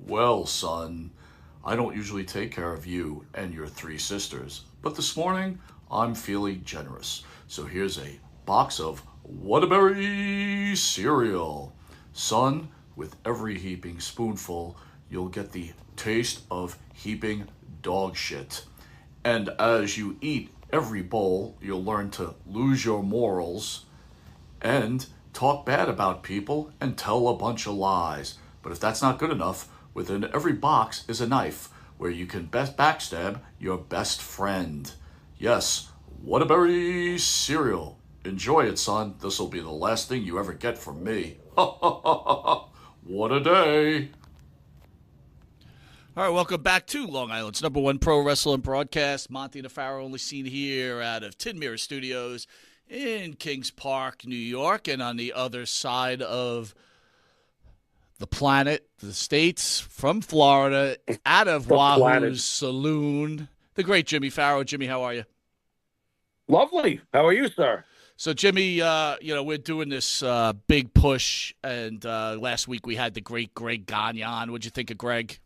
Well, son, I don't usually take care of you and your three sisters, but this morning I'm feeling generous. So here's a box of Whataberry cereal. Son, with every heaping spoonful, you'll get the taste of heaping dog shit. And as you eat every bowl, you'll learn to lose your morals and talk bad about people and tell a bunch of lies. But if that's not good enough, within every box is a knife where you can best backstab your best friend. Yes, Whataberry cereal. Enjoy it, son. This'll be the last thing you ever get from me. What a day. All right, welcome back to Long Island's number one pro wrestling broadcast. Monte The Pharaoh, only seen here out of Tin Mirror Studios in Kings Park, New York, and on the other side of the planet, the States, from Florida, out of Wahoo's Saloon, the great Jimmy Farrow. Jimmy, how are you? Lovely. How are you, sir? So, Jimmy, we're doing this big push, and last week we had the great Greg Gagne on. What'd you think of Greg?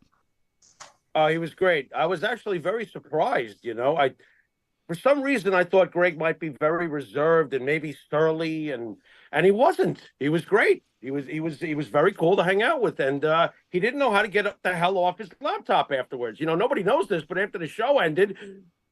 He was great. I was actually very surprised. For some reason, I thought Greg might be very reserved and maybe surly, and he wasn't. He was great. He was very cool to hang out with, and he didn't know how to get the hell off his laptop afterwards. Nobody knows this, but after the show ended,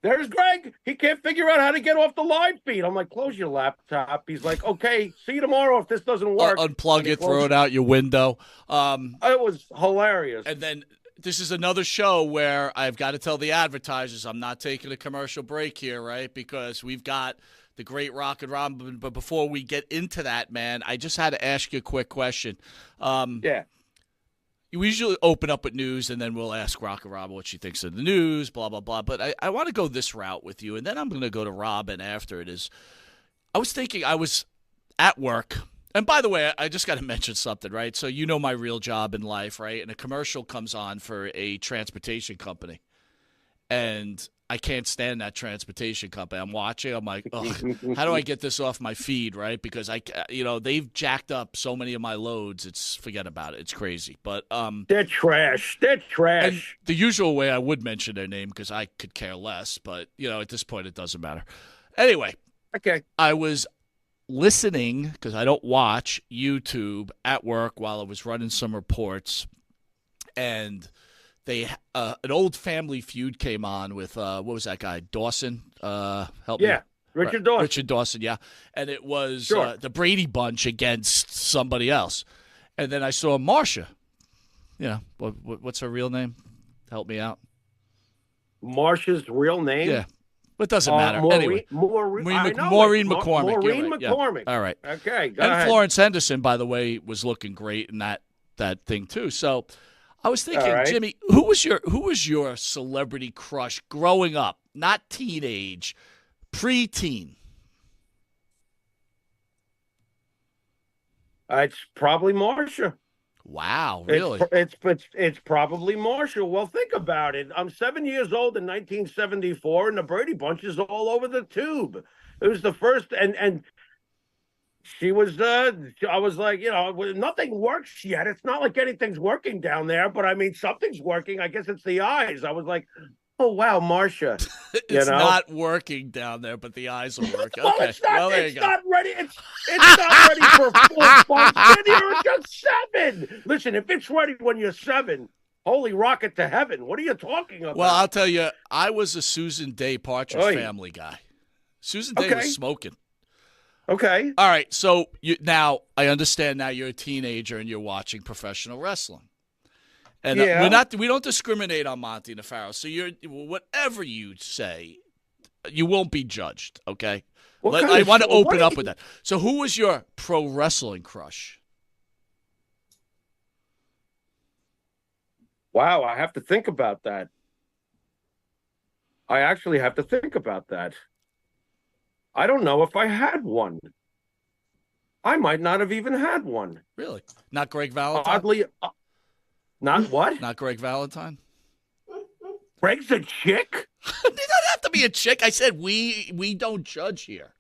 there's Greg. He can't figure out how to get off the live feed. I'm like, close your laptop. He's like, okay, see you tomorrow if this doesn't work. Unplug it, throw it out your window. It was hilarious. And then this is another show where I've got to tell the advertisers I'm not taking a commercial break here, right? Because we've got the great Rockin' Robin. But before we get into that, man, I just had to ask you a quick question. Yeah. We usually open up with news, and then we'll ask Rockin' Robin what she thinks of the news, blah, blah, blah. But I want to go this route with you, and then I'm going to go to Robin after it is. I was thinking I was at work. And by the way, I just got to mention something, right? So you know my real job in life, right? And a commercial comes on for a transportation company. And I can't stand that transportation company. I'm watching. I'm like, ugh, how do I get this off my feed, right? Because they've jacked up so many of my loads. Forget about it. It's crazy. But they're trash. They're trash. And the usual way I would mention their name because I could care less. But, at this point, it doesn't matter. Anyway. Okay. I was listening, because I don't watch YouTube at work while I was running some reports, and they an old Family Feud came on with what was that guy, Dawson? Help me. Yeah, Richard Dawson. Richard Dawson, yeah. And it was Sure. the Brady Bunch against somebody else. And then I saw Marsha. What's her real name? Help me out. Marsha's real name? Yeah. But it doesn't matter. Anyway. Maureen McCormick. Maureen right. McCormick. Yeah. All right. Okay, go and ahead. Florence Henderson, by the way, was looking great in that thing too. So I was thinking, right. Jimmy, who was your celebrity crush growing up? Not teenage, preteen. It's probably Marsha. Wow, really? It's probably Marsha. Well, think about it. I'm 7 years old in 1974, and the Brady Bunch is all over the tube. It was the first, and she was. I was like, nothing works yet. It's not like anything's working down there, but I mean, something's working. I guess it's the eyes. I was like, oh wow, Marsha. It's not working down there, but the eyes will work. Well, Okay. it's not. Well, there It's you go. not ready. It's not ready for full function. You're just 7. Listen, if it's ready when you're 7, holy rocket to heaven. What are you talking about? Well, I'll tell you, I was a Susan Day Partridge Family guy. Susan Day was smoking. Okay. All right, so now I understand. Now you're a teenager and you're watching professional wrestling, and we don't discriminate on Monte The Pharaoh. So whatever you say, you won't be judged. Okay. I want to open up with that. So who was your pro wrestling crush? Wow, I have to think about that. I actually have to think about that. I don't know if I had one. I might not have even had one. Really? Not Greg Valentine? Oddly, not what? Not Greg Valentine? Greg's a chick? It doesn't have to be a chick. I said we don't judge here.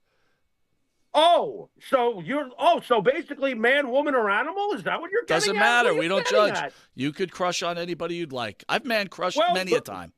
So basically man, woman, or animal? Is that what you're getting Doesn't at? What matter. are you We don't getting judge. at? You could crush on anybody you'd like. I've man crushed Well, many a time.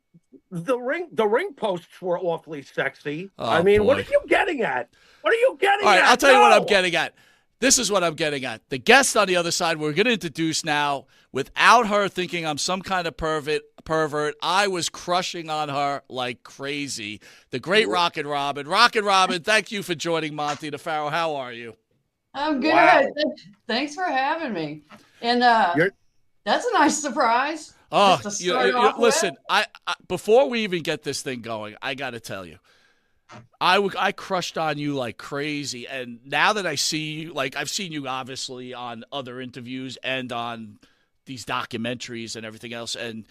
the ring posts were awfully sexy. I Oh, mean, what are boy. you getting at? What are you All getting right, at? I'll tell you what I'm No! getting at. This is what I'm getting at. The guest on the other side, we're going to introduce now, without her thinking I'm some kind of pervert. I was crushing on her like crazy. The great Rockin' Robin. Rockin' Robin, thank you for joining Monte the Pharaoh. How are you? I'm good. Wow. Thanks for having me. And You're that's a nice surprise. Oh, Just to start off with. listen, I before we even get this thing going, I got to tell you, I crushed on you like crazy, and now that I see you, like I've seen you obviously on other interviews and on these documentaries and everything else, and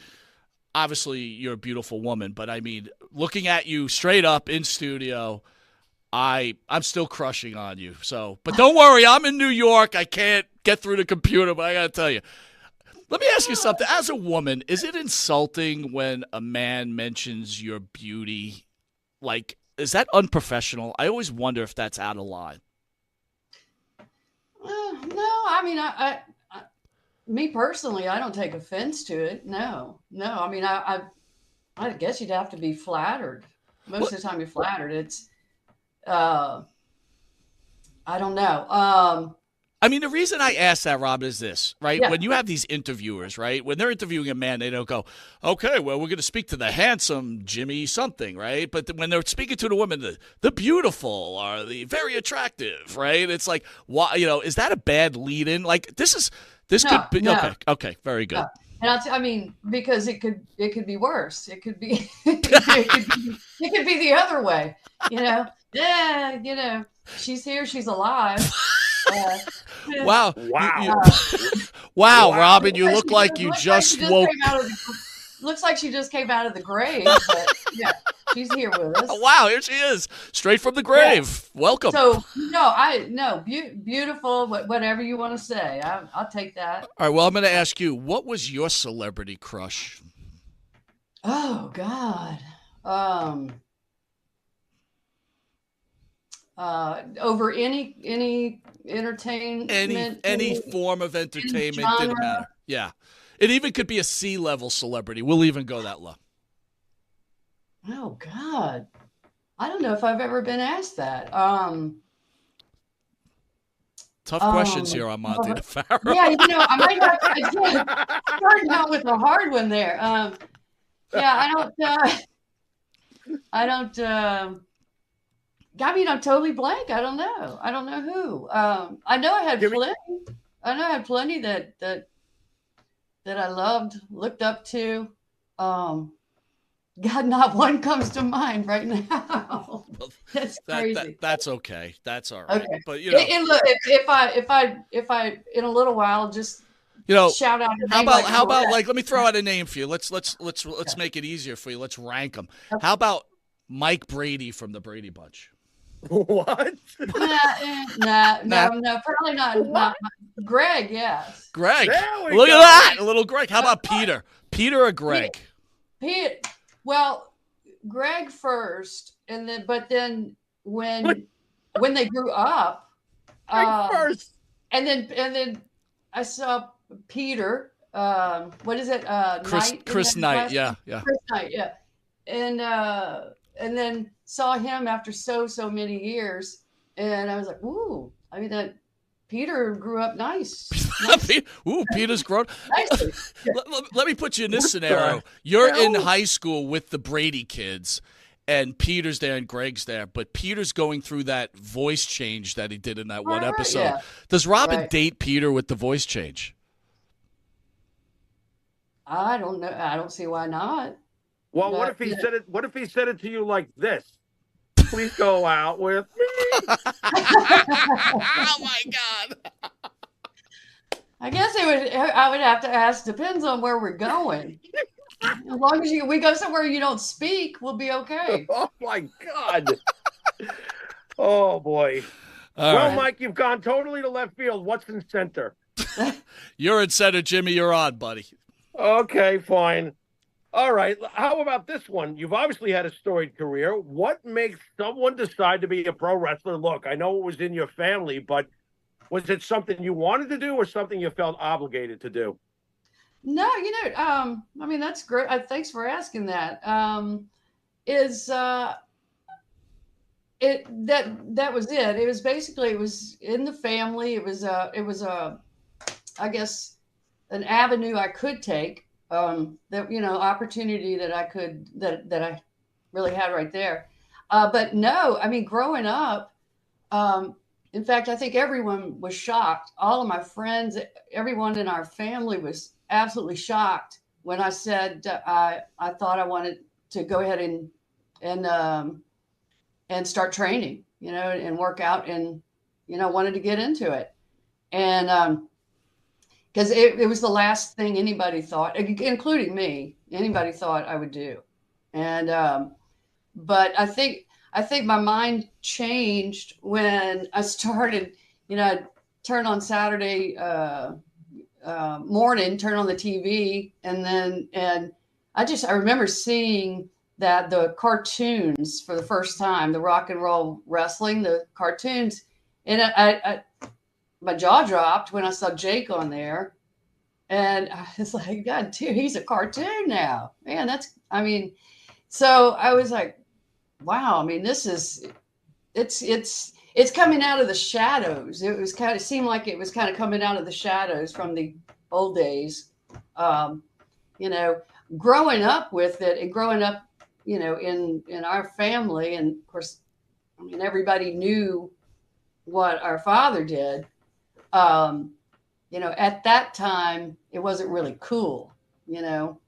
obviously you're a beautiful woman, but I mean, looking at you straight up in studio, I'm still crushing on you. So, but don't worry, I'm in New York. I can't get through the computer, but I got to tell you. Let me ask you something. As a woman, is it insulting when a man mentions your beauty? Like, is that unprofessional? I always wonder if that's out of line. No, I mean, me personally, I don't take offense to it. No. I mean, I guess you'd have to be flattered. Most of the time, you're flattered. It's, I don't know. I mean, the reason I ask that, Rob, is this, right? Yeah. When you have these interviewers, right? When they're interviewing a man, they don't go, okay, well, we're going to speak to the handsome Jimmy something, right? But when they're speaking to the woman, the beautiful or the very attractive, right? It's like, why, is that a bad lead-in? Like, this No, could be, no. okay, very good. No. And I mean, because it could be worse. It could be, it could be the other way. Yeah, she's here, she's alive. Wow. wow. Wow, Wow. Robin, you look like you just woke. Looks like she just came out of the grave. But yeah, she's here with us. Wow, here she is, straight from the grave. Yeah. Welcome. So beautiful. Whatever you want to say, I'll take that. All right. Well, I'm going to ask you, what was your celebrity crush? Oh God. Over any entertainment, any form of entertainment genre. didn't matter. Yeah, it even could be a C-level celebrity. We'll even go that low. Oh God, I don't know if I've ever been asked that. Tough questions here on Monte the Pharaoh. Yeah, I might have to starting out with a hard one there. Yeah, I don't. I mean, I'm totally blank. I don't know who. I know I had plenty. I know I had plenty that I loved, looked up to. God, not one comes to mind right now. That's crazy. That's okay. That's all right. Okay. But if I in a little while just shout out. How about like let me throw out a name for you. Let's make it easier for you. Let's rank them. Okay. How about Mike Brady from the Brady Bunch? What? No, probably not. Greg, yes. Greg. Look at that. A little Greg. How about Peter? Peter or Greg? Well, Greg first, but then when they grew up, first. And then I saw Peter. What is it? Chris Knight. Yeah. Chris Knight. Yeah. And then saw him after so many years, and I was like, ooh, I mean that Peter grew up nice. Ooh, Peter's grown. Nicely. Let me put you in this scenario. You're in high school with the Brady kids, and Peter's there and Greg's there, but Peter's going through that voice change that he did in that one episode. Yeah. Does Robin date Peter with the voice change? I don't know. I don't see why not. Well, what if he said it? What if he said it to you like this? Please go out with me. Oh my God! I guess I would have to ask. Depends on where we're going. As long as we go somewhere you don't speak, we'll be okay. Oh my God! Oh boy. All right. Mike, you've gone totally to left field. What's in center? You're in center, Jimmy. You're on, buddy. Okay, fine. All right. How about this one? You've obviously had a storied career. What makes someone decide to be a pro wrestler? Look, I know it was in your family, but was it something you wanted to do or something you felt obligated to do? No, I mean, that's great. Thanks for asking that. Is it that was it? It was basically, it was in the family. It was I guess, an avenue I could take. That opportunity that I really had right there. But no, I mean, growing up, um, in fact, I think everyone was shocked. All of my friends, everyone in our family was absolutely shocked when I said I thought I wanted to go ahead and start training, and work out, and wanted to get into it. And because it was the last thing anybody thought, including me, anybody thought I would do. And but I think my mind changed when I started. I'd turn on Saturday morning, turn on the TV, and I remember seeing that the cartoons for the first time, the rock and roll wrestling, the cartoons, and my jaw dropped when I saw Jake on there. And I was like, God, dude, he's a cartoon now. Man, I mean, so I was like, wow, I mean, it's coming out of the shadows. It seemed like it was kind of coming out of the shadows from the old days. Um, you know, growing up with it and growing up, in our family. And of course, I mean, everybody knew what our father did. Um, at that time, it wasn't really cool. You know,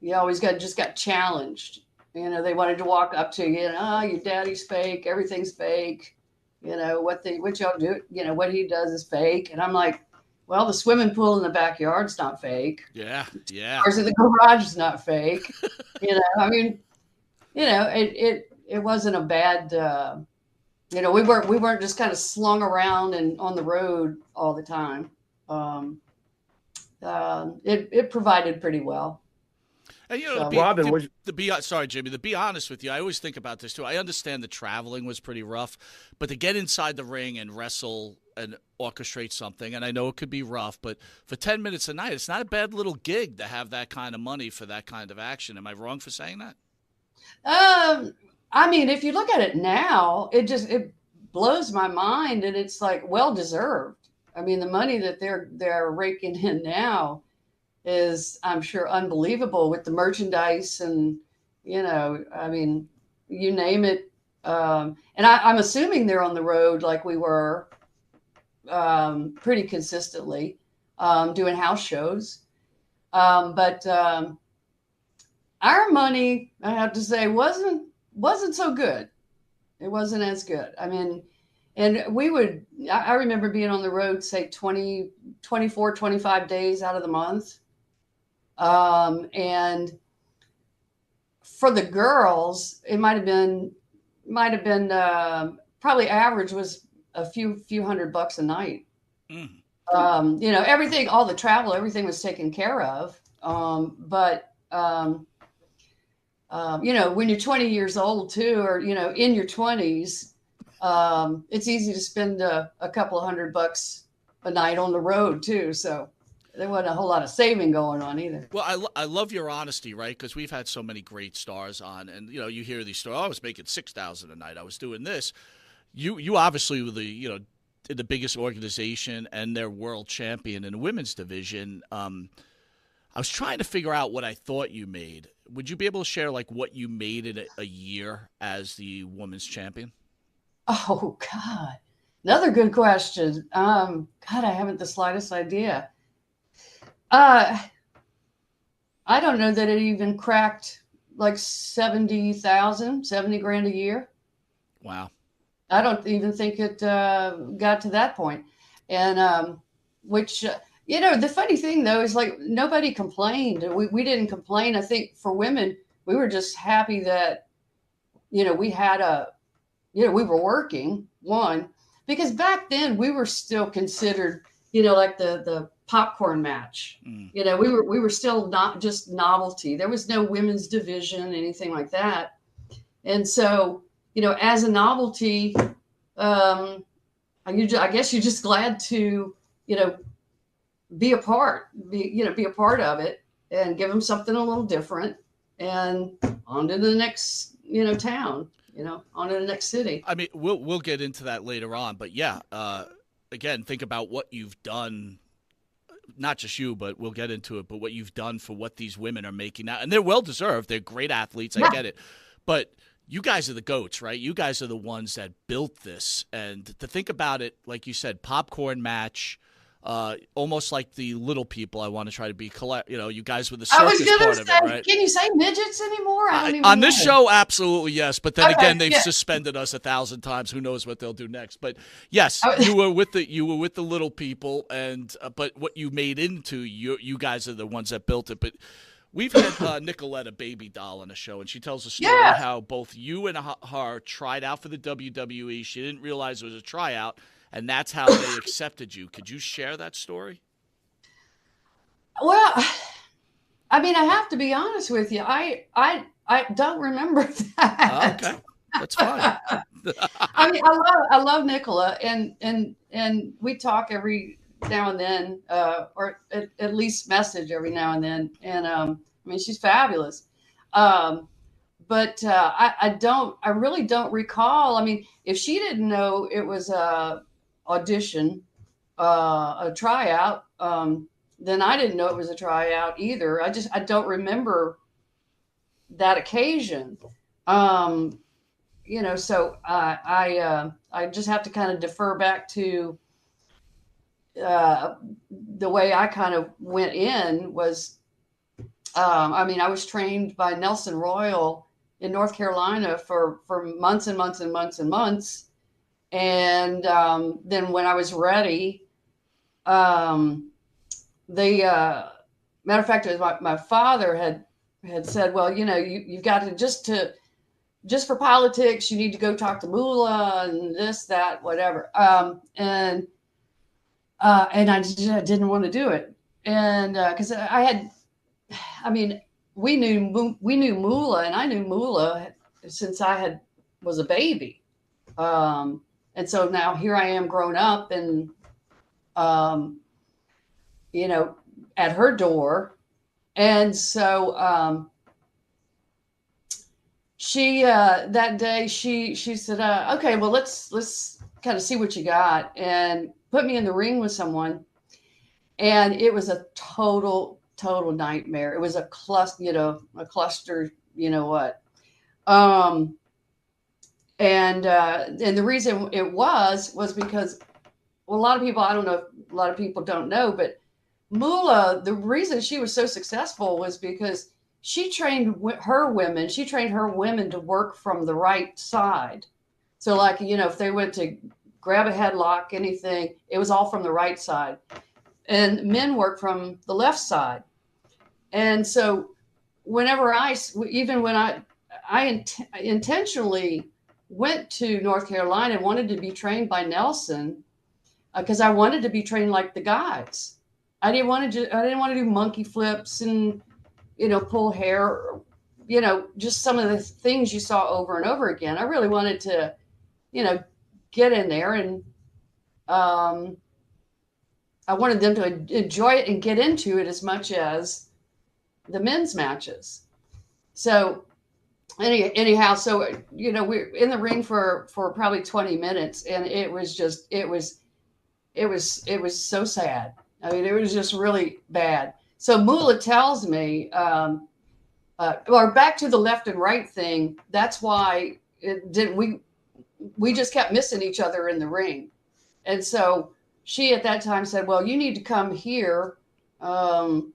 you always just got challenged. They wanted to walk up to you, and oh, your daddy's fake, everything's fake. What y'all do, what he does is fake. And I'm like, well, the swimming pool in the backyard's not fake. Yeah, yeah. Ours in the garage is not fake. I mean, it wasn't a bad. We weren't just kind of slung around and on the road all the time. Um, it provided pretty well. And So, Robin, sorry, Jimmy, to be honest with you, I always think about this too. I understand the traveling was pretty rough, but to get inside the ring and wrestle and orchestrate something, and I know it could be rough, but for 10 minutes a night, it's not a bad little gig to have that kind of money for that kind of action. Am I wrong for saying that? I mean, if you look at it now, it blows my mind, and it's like well deserved. I mean, the money that they're raking in now is, I'm sure, unbelievable with the merchandise, and I mean, you name it. And I'm assuming they're on the road like we were, pretty consistently, doing house shows. But our money, I have to say, wasn't so good. It wasn't as good. I mean, and I remember being on the road, say 20, 24, 25 days out of the month. And for the girls, it might have been probably average was a few $100 a night. Mm. Everything, all the travel, everything was taken care of. But when you're 20 years old too, or, in your 20s, it's easy to spend a couple of $100 a night on the road too. So there wasn't a whole lot of saving going on either. Well, I love your honesty, right? Because we've had so many great stars on, and you hear these stories. Oh, I was making 6,000 a night. I was doing this. You obviously were the biggest organization and their world champion in the women's division. I was trying to figure out what I thought you made. Would you be able to share like what you made in a year as the women's champion? Oh God, another good question. God, I haven't the slightest idea. Uh, I don't know that it even cracked like 70 grand a year. Wow. I don't even think it got to that point. And which, the funny thing though is like nobody complained. We didn't complain. I think for women, we were just happy that, we had we were working, one, because back then we were still considered, like the popcorn match. We were still not just novelty. There was no women's division, anything like that. And so, as a novelty, I guess you're just glad to, be a part of it and give them something a little different, and on to the next, town, on to the next city. I mean, we'll get into that later on, but yeah, again, think about what you've done. Not just you, but we'll get into it. But what you've done for what these women are making now, and they're well deserved. They're great athletes. I get it, but you guys are the GOATs, right? You guys are the ones that built this. And to think about it, like you said, popcorn match, almost like the little people. I want to try to be you guys were the circus part of it, right? Can you say midgets anymore? I don't even on know. this show, absolutely yes. But then again, they've yeah. suspended us 1,000 times. Who knows what they'll do next? But yes, you were with the little people, and but what you made into, you guys are the ones that built it. But we've had Nicoletta Baby Doll on the show, and she tells a story how both you and her tried out for the WWE. She didn't realize it was a tryout, and that's how they accepted you. Could you share that story? Well, I mean, I have to be honest with you. I don't remember that. Okay, that's fine. I mean, I love Nicola, and we talk every now and then, or at least message every now and then. And I mean, she's fabulous. But I really don't recall. I mean, if she didn't know it was a audition, a tryout, then I didn't know it was a tryout either. I don't remember that occasion. So I just have to kind of defer back to the way I kind of went in was, I mean, I was trained by Nelson Royal in North Carolina for months and months and months and months. And then when I was ready, matter of fact, it was my father had said, well, you've got to just for politics, you need to go talk to Moolah and this, that, whatever. And I didn't want to do it. And because we knew Moolah, and I knew Moolah since I was a baby. And so now here I am grown up and, at her door. And so she, that day, she said, okay, well, let's kind of see what you got, and put me in the ring with someone. And it was a total nightmare. It was a cluster, and the reason it was because, well, a lot of people, I don't know, a lot of people don't know, but Moolah, the reason she was so successful was because she trained her women to work from the right side. So like, if they went to grab a headlock, anything, it was all from the right side. And men work from the left side. And so whenever I intentionally went to North Carolina and wanted to be trained by Nelson, because I wanted to be trained like the guys. I didn't want to do monkey flips and, pull hair, just some of the things you saw over and over again. I really wanted to, get in there, and I wanted them to enjoy it and get into it as much as the men's matches. So anyhow, so, we're in the ring for probably 20 minutes, and it was so sad. I mean, it was just really bad. So Moolah tells me, or back to the left and right thing. That's why we just kept missing each other in the ring. And so she at that time said, well, you need to come here, to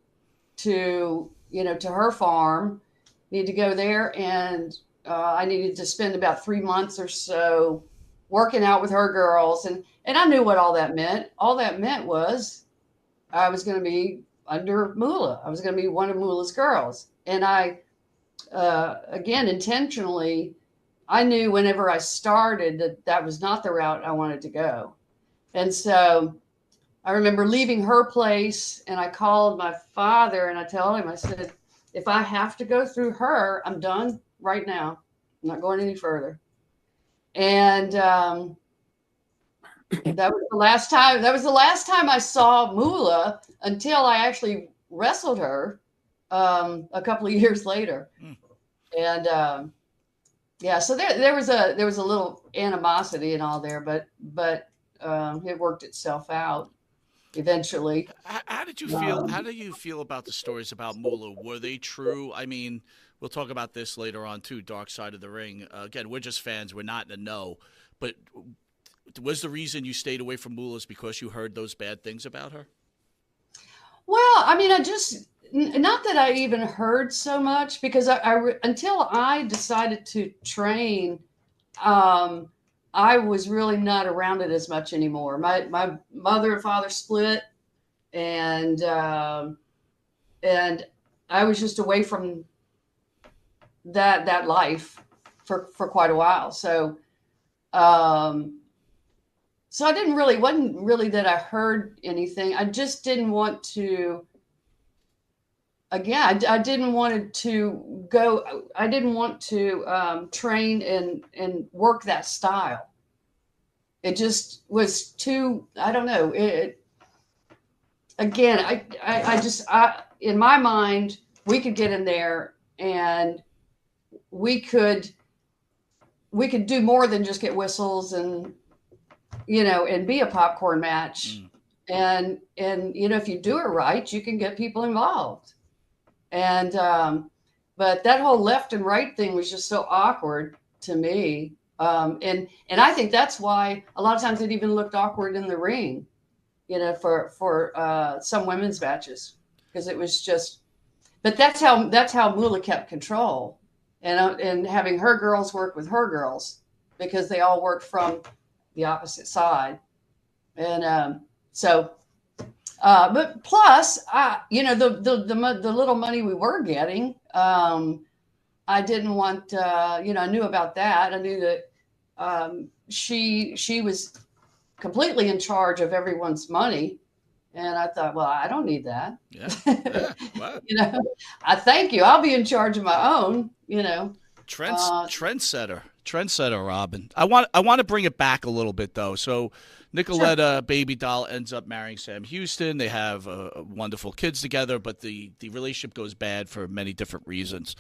her farm, need to go there. And, I needed to spend about 3 months or so working out with her girls. And I knew what all that meant. All that meant was I was going to be under Moolah. I was going to be one of Moolah's girls. And I, again, intentionally, I knew whenever I started that was not the route I wanted to go. And so I remember leaving her place, and I called my father, and I told him, I said, if I have to go through her, I'm done right now. I'm not going any further. And that was the last time. That was the last time I saw Moolah until I actually wrestled her a couple of years later. And yeah, so there was a little animosity and all there, but it worked itself out eventually. How did you feel? How do you feel about the stories about Moolah? Were they true? I mean, we'll talk about this later on too. Dark Side of the Ring. Again, we're just fans. We're not in the know. But was the reason you stayed away from Moolah because you heard those bad things about her? Well, I mean, not that I even heard so much, because until I decided to train, I was really not around it as much anymore. My mother and father split, and I was just away from that life for quite a while. So so wasn't really that I heard anything. I just didn't want to. Again, I didn't want to go. I didn't want to train and work that style. It just was too. I don't know. Again, in my mind, we could get in there and we could do more than just get whistles and and be a popcorn match. And if you do it right, you can get people involved. And but that whole left and right thing was just so awkward to me. And I think that's why a lot of times it even looked awkward in the ring, for some women's matches, because it was just. But that's how Moolah kept control, and having her girls work with her girls, because they all worked from the opposite side, and so. But plus, the little money we were getting, I didn't want. I knew about that. I knew that she was completely in charge of everyone's money, and I thought, well, I don't need that. Yeah. Wow. I thank you. I'll be in charge of my own. Trendsetter, Robin. I want to bring it back a little bit though. So Nicoletta, sure. Baby doll, ends up marrying Sam Houston. They have wonderful kids together, but the relationship goes bad for many different reasons.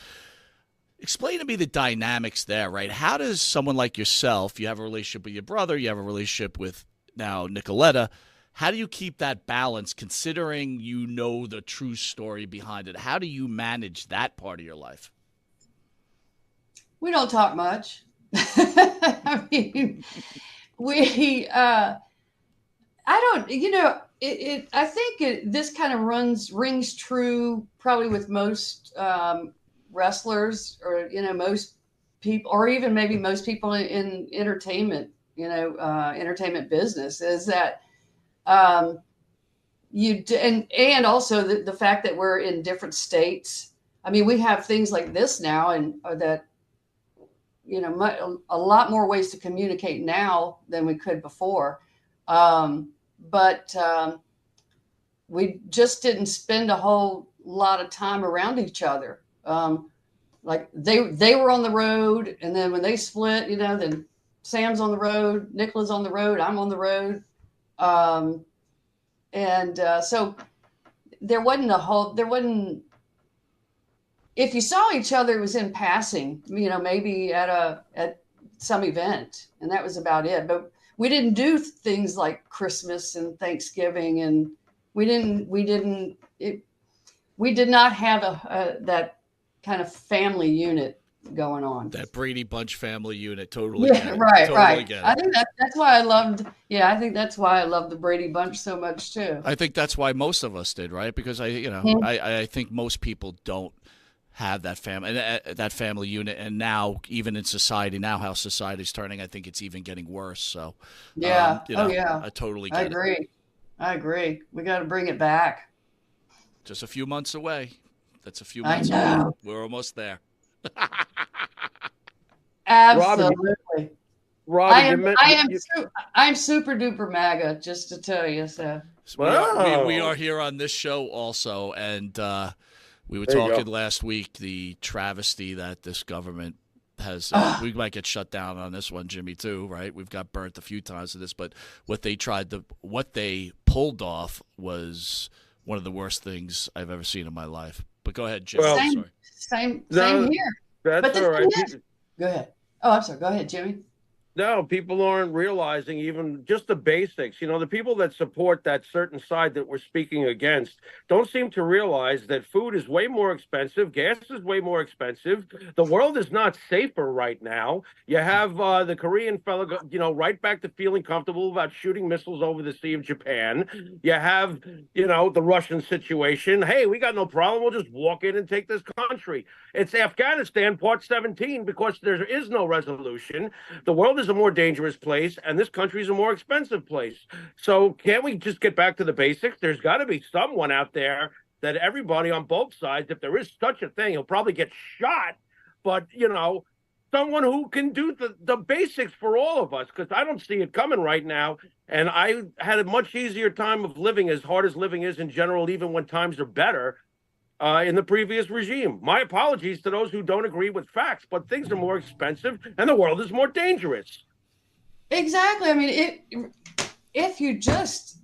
Explain to me the dynamics there, right? How does someone like yourself, you have a relationship with your brother, you have a relationship with now Nicoletta, how do you keep that balance considering the true story behind it? How do you manage that part of your life? We don't talk much. I mean, I don't, I think this kind of rings true probably with most wrestlers, or, most people, or even maybe most people in entertainment, entertainment business, is that and also the fact that we're in different states. I mean, we have things like this now, and that, a lot more ways to communicate now than we could before. But we just didn't spend a whole lot of time around each other. Like they were on the road, and then when they split, then Sam's on the road, Nicola's on the road, I'm on the road. So there wasn't, if you saw each other, it was in passing, maybe at some event, and that was about it. But we didn't do things like Christmas and Thanksgiving, and we did not have that kind of family unit going on. That Brady Bunch family unit, totally. Yeah, right. I think that's why I loved. Yeah, I think that's why I love the Brady Bunch so much too. I think that's why most of us did, right? Because I think most people don't have that family unit, and now even in society, now how society's turning, I think it's even getting worse. So yeah, I totally get it. I agree. We got to bring it back. Just a few months away. That's a few months away. We're almost there. Absolutely. Robin, I am super duper MAGA, just to tell you. So we are here on this show also, and we were talking last week the travesty that this government has. We might get shut down on this one, Jimmy, too, right? We've got burnt a few times to this, but what they pulled off was one of the worst things I've ever seen in my life. But go ahead, Jimmy. Well, same here. That's all right. Go ahead. Oh, I'm sorry. Go ahead, Jimmy. No, people aren't realizing even just the basics. You know, the people that support that certain side that we're speaking against don't seem to realize that food is way more expensive. Gas is way more expensive. The world is not safer right now. You have the Korean fellow, right back to feeling comfortable about shooting missiles over the Sea of Japan. You have, the Russian situation. Hey, we got no problem. We'll just walk in and take this country. It's Afghanistan, part 17, because there is no resolution. The world is a more dangerous place, and this country is a more expensive place. So can't we just get back to the basics? There's got to be someone out there that everybody on both sides, if there is such a thing, he'll probably get shot, but, someone who can do the basics for all of us, because I don't see it coming right now. And I had a much easier time of living, as hard as living is in general, even when times are better, in the previous regime. My apologies to those who don't agree with facts, but things are more expensive and the world is more dangerous. Exactly. I mean, if you just,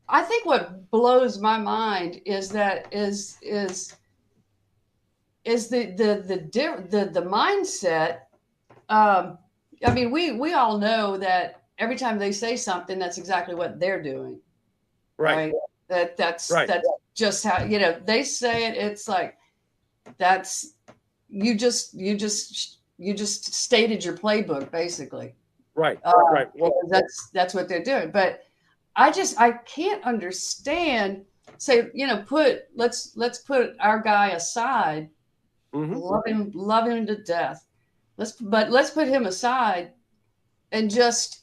I think what blows my mind is that is the mindset. I mean, we all know that every time they say something, that's exactly what they're doing. Right. That's just how, they say it. It's like, that's, you just stated your playbook, basically. Right. Right. Well, that's what they're doing. But I can't understand, say, let's put our guy aside, love him to death. Let's put him aside and just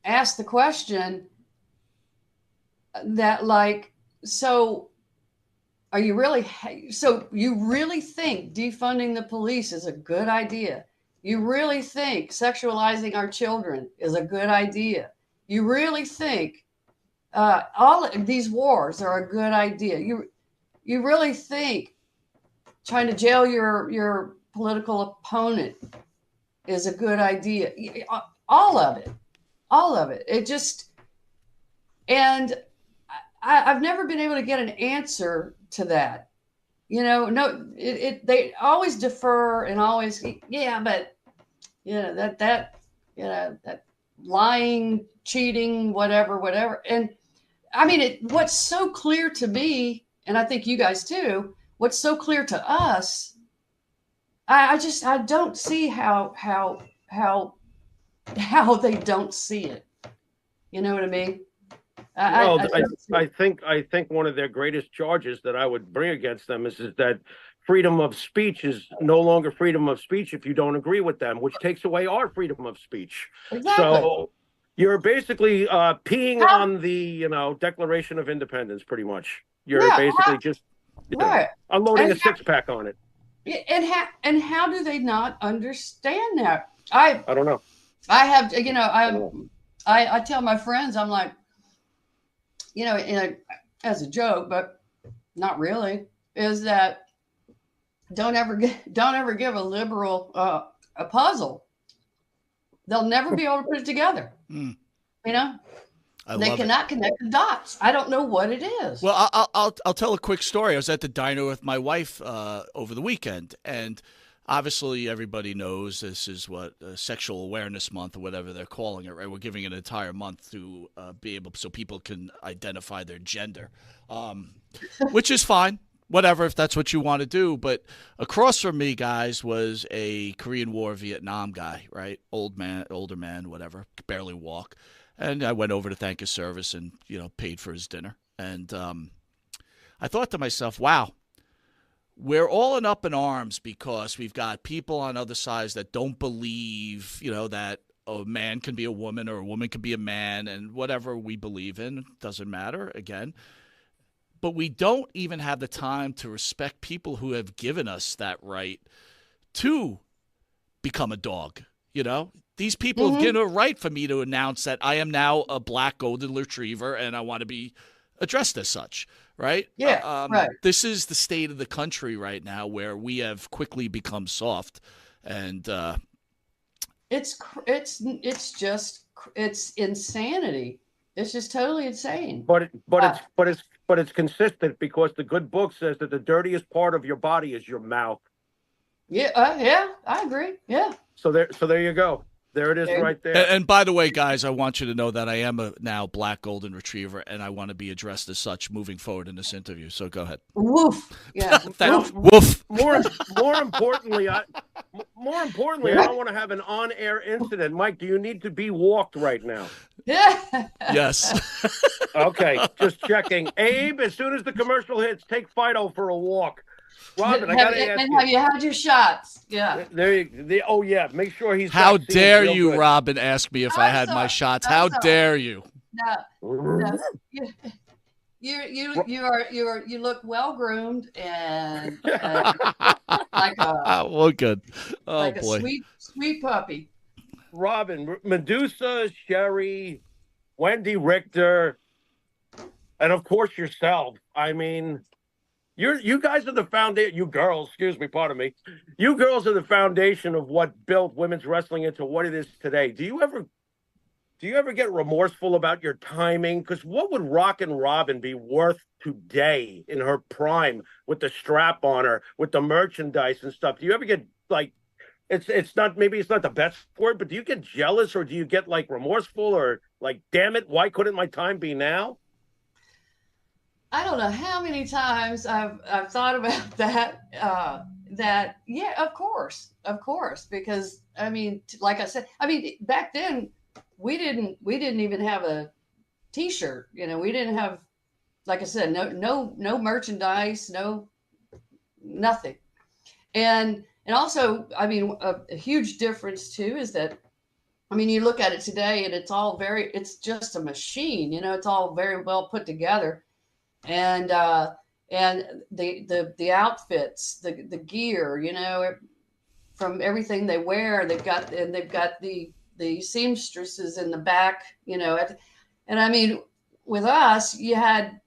ask the question that, like, so you really think defunding the police is a good idea? You really think sexualizing our children is a good idea? You really think all of these wars are a good idea? You really think trying to jail your political opponent is a good idea? All of it. It just, and I've never been able to get an answer to that. No, they always defer and always, but that lying, cheating, whatever. And I mean, what's so clear to me, and I think you guys too, what's so clear to us, I don't see how they don't see it. You know what I mean? I think one of their greatest charges that I would bring against them is that freedom of speech is no longer freedom of speech if you don't agree with them, which takes away our freedom of speech. Exactly. So you're basically peeing on the Declaration of Independence, pretty much. You're basically just unloading a six-pack on it. And how do they not understand that? I don't know. I have, I tell my friends, I'm like, as a joke, but not really, is that don't ever give a liberal a puzzle. They'll never be able to put it together. They cannot connect the dots. I don't know what it is. Well, I'll tell a quick story. I was at the diner with my wife over the weekend, and obviously everybody knows this is what Sexual Awareness Month, or whatever they're calling it, right? We're giving an entire month to be able, so people can identify their gender, which is fine. Whatever, if that's what you want to do. But across from me, guys, was a Korean War Vietnam guy, right? Older man, whatever, barely walk. And I went over to thank his service and, paid for his dinner. And I thought to myself, wow, we're all up in arms because we've got people on other sides that don't believe, that a man can be a woman or a woman can be a man, and whatever we believe in doesn't matter, again. But we don't even have the time to respect people who have given us that right to become a dog. These people have given a right for me to announce that I am now a black golden retriever and I want to be addressed as such, right? Yeah, right. This is the state of the country right now where we have quickly become soft, and it's insanity. It's just totally insane. But it's consistent because the good book says that the dirtiest part of your body is your mouth. Yeah, yeah, I agree. Yeah. So there you go. There it is right there. And by the way, guys, I want you to know that I am a now black golden retriever, and I want to be addressed as such moving forward in this interview. So go ahead. Woof. Yeah. Woof. More importantly, I don't want to have an on-air incident. Mike, do you need to be walked right now? Yeah. Yes. Okay, just checking. Abe, as soon as the commercial hits, take Fido for a walk. Robin, I got to ask you. Have you had your shots? Yeah. Oh, yeah. Make sure he's. How dare you, good. Robin, ask me if I had my shots? How dare you? No. You look well groomed and like a well, good. Oh like boy, a sweet puppy. Robin, Medusa, Sherry, Wendy Richter, and of course yourself. I mean. You guys are the foundation. You girls, excuse me, pardon me. You girls are the foundation of what built women's wrestling into what it is today. Do you ever get remorseful about your timing? Because what would Rockin' Robin be worth today in her prime with the strap on her, with the merchandise and stuff? Do you ever get like, it's not the best word, but do you get jealous or do you get like remorseful or like, damn it, why couldn't my time be now? I don't know how many times I've thought about that. Yeah, of course, because I mean, like I said, back then we didn't even have a T-shirt. You know, we didn't have, like I said, no merchandise, nothing, and also, I mean, a huge difference too is that, I mean, you look at it today and it's just a machine. You know, it's all very well put together. And the outfits, the gear, you know, from everything they wear, they've got the seamstresses in the back, you know, and I mean, with us, you had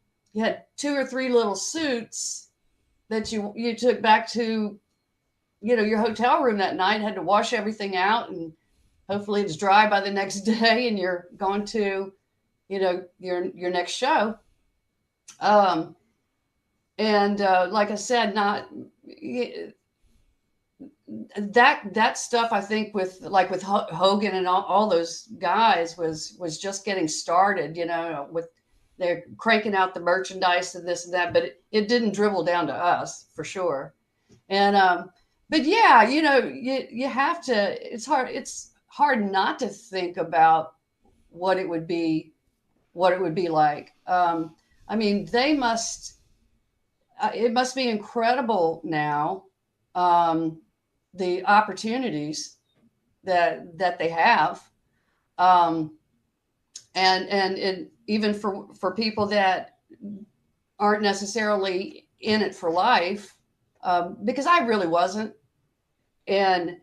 2 or 3 little suits that you took back to, you know, your hotel room that night, had to wash everything out, and hopefully it's dry by the next day, and you're going to, you know, your next show. Like I said, that stuff, I think with Hogan and all those guys was just getting started, you know, with they're cranking out the merchandise and this and that, but it didn't dribble down to us for sure. And, but yeah, you know, you have to, it's hard not to think about what it would be like. I mean, it must be incredible now, the opportunities that they have, and even for people that aren't necessarily in it for life, because I really wasn't, and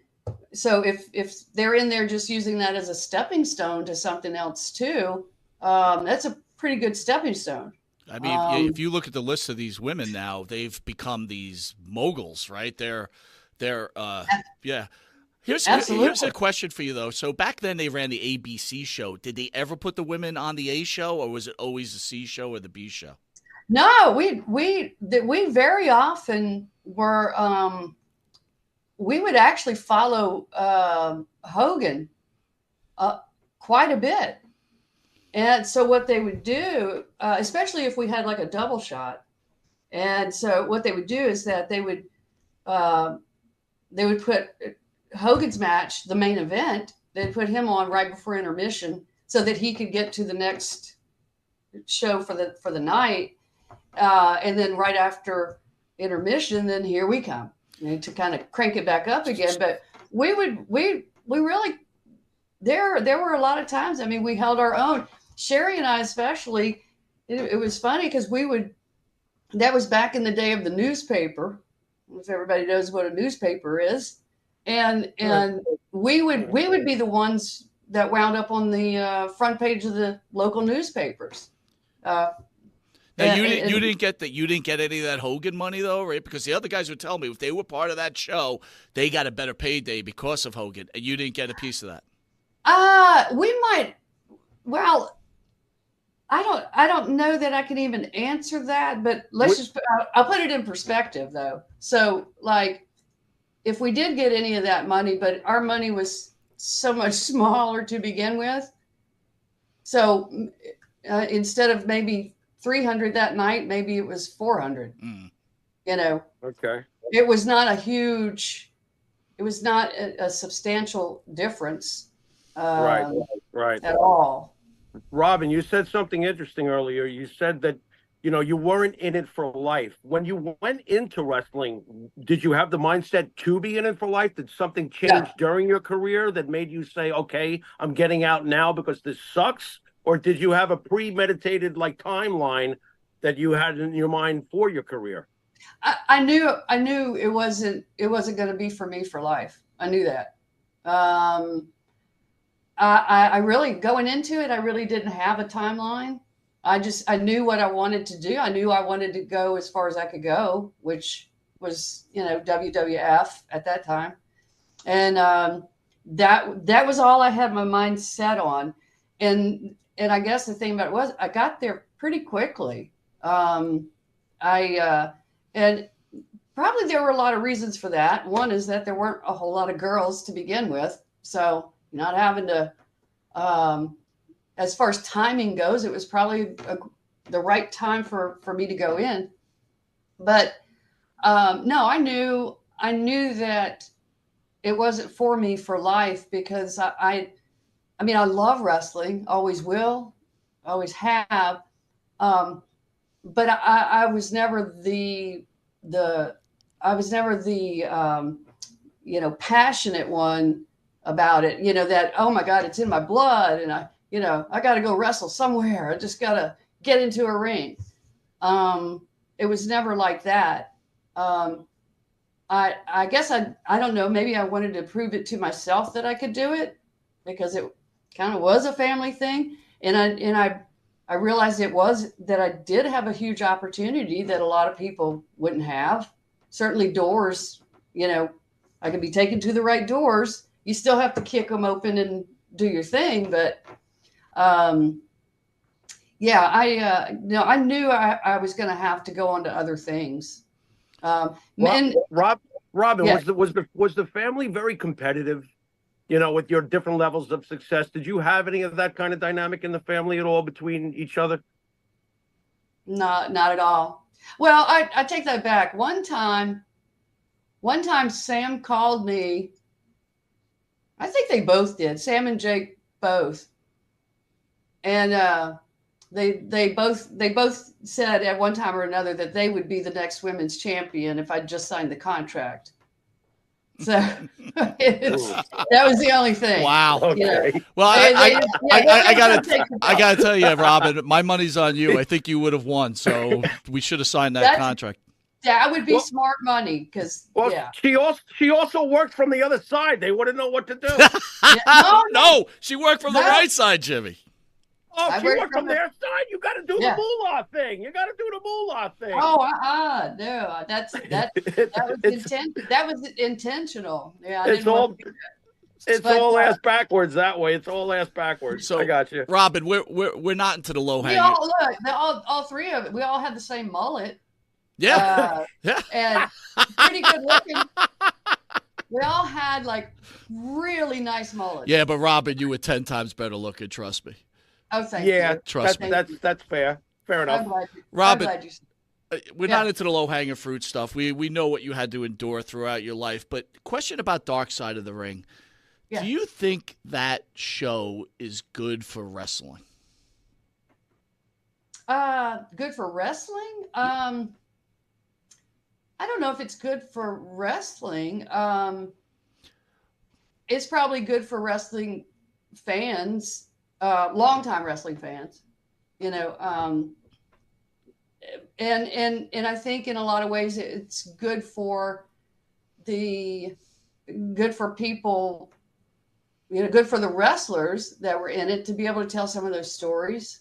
so if they're in there just using that as a stepping stone to something else too, that's a pretty good stepping stone. I mean, if you look at the list of these women now, they've become these moguls, right? They're yeah. Here's a question for you though. So back then they ran the ABC show. Did they ever put the women on the A show, or was it always the C show or the B show? No, we very often were. We would actually follow Hogan quite a bit. And so what they would do, especially if we had like a double shot, and so what they would do is that they would put Hogan's match, the main event, they'd put him on right before intermission so that he could get to the next show for the night, and then right after intermission, then here we come, you know, to kind of crank it back up again. But we really, there were a lot of times. I mean, we held our own. Sherry and I especially, it was funny because that was back in the day of the newspaper, if everybody knows what a newspaper is. And we would be the ones that wound up on the front page of the local newspapers. Now you didn't get that. You didn't get any of that Hogan money though, right? Because the other guys would tell me if they were part of that show, they got a better payday because of Hogan, and you didn't get a piece of that. We might. Well, I don't know that I can even answer that, but I'll put it in perspective though. So like, if we did get any of that money, but our money was so much smaller to begin with, so instead of maybe 300 that night, maybe it was 400. You know. Okay. It was not a huge. It was not a substantial difference. Right. At all. Robin, you said something interesting earlier. You said that, you weren't in it for life. When you went into wrestling, did you have the mindset to be in it for life? Did something change during your career that made you say, okay, I'm getting out now because this sucks? Or did you have a premeditated timeline that you had in your mind for your career? I knew it wasn't going to be for me for life. I knew that. I really, going into it, I really didn't have a timeline. I knew what I wanted to do. I knew I wanted to go as far as I could go, which was, WWF at that time. And that was all I had my mind set on. And I guess the thing about it was I got there pretty quickly. And probably there were a lot of reasons for that. One is that there weren't a whole lot of girls to begin with. So not having to, as far as timing goes, it was probably the right time for me to go in. But no, I knew that it wasn't for me for life because I love wrestling, always will, always have. But I was never the passionate one about it, that, oh my God, it's in my blood. And I got to go wrestle somewhere. I just got to get into a ring. It was never like that. I guess I don't know. Maybe I wanted to prove it to myself that I could do it because it kind of was a family thing. And I realized it was that I did have a huge opportunity that a lot of people wouldn't have. Certainly doors, I could be taken to the right doors. You still have to kick them open and do your thing. But I knew I was going to have to go on to other things. Robin, yeah. was the family very competitive? With your different levels of success, did you have any of that kind of dynamic in the family at all between each other? Not at all. Well, I take that back. One time Sam called me. I think they both did. Sam and Jake both. And they both said at one time or another that they would be the next women's champion if I just signed the contract. So that was the only thing. Wow. Okay. Well, I gotta tell you, Robin, my money's on you. I think you would have won, so we should have signed that contract. That would be smart money because she also worked from the other side. They wouldn't know what to do. No, she worked from the right side, Jimmy. Oh, she worked from their side. You got to do the moolah thing. You got to do the moolah thing. Oh, no, that was intended. That was intentional. Yeah, it's all ass backwards that way. It's all ass backwards. So I got you, Robin. We're not into the low hanging. All three of it. We all had the same mullet. Yeah, and pretty good looking. We all had really nice mullets. Yeah, but Robin, you were 10 times better looking. Trust me. Oh, thank you. Trust me. That's fair. Fair enough. Robin, we're not into the low-hanging fruit stuff. We know what you had to endure throughout your life. But question about Dark Side of the Ring. Yeah. Do you think that show is good for wrestling? Good for wrestling? I don't know if it's good for wrestling. It's probably good for wrestling fans. Longtime wrestling fans, and I think in a lot of ways it's good for people good for the wrestlers that were in it to be able to tell some of those stories.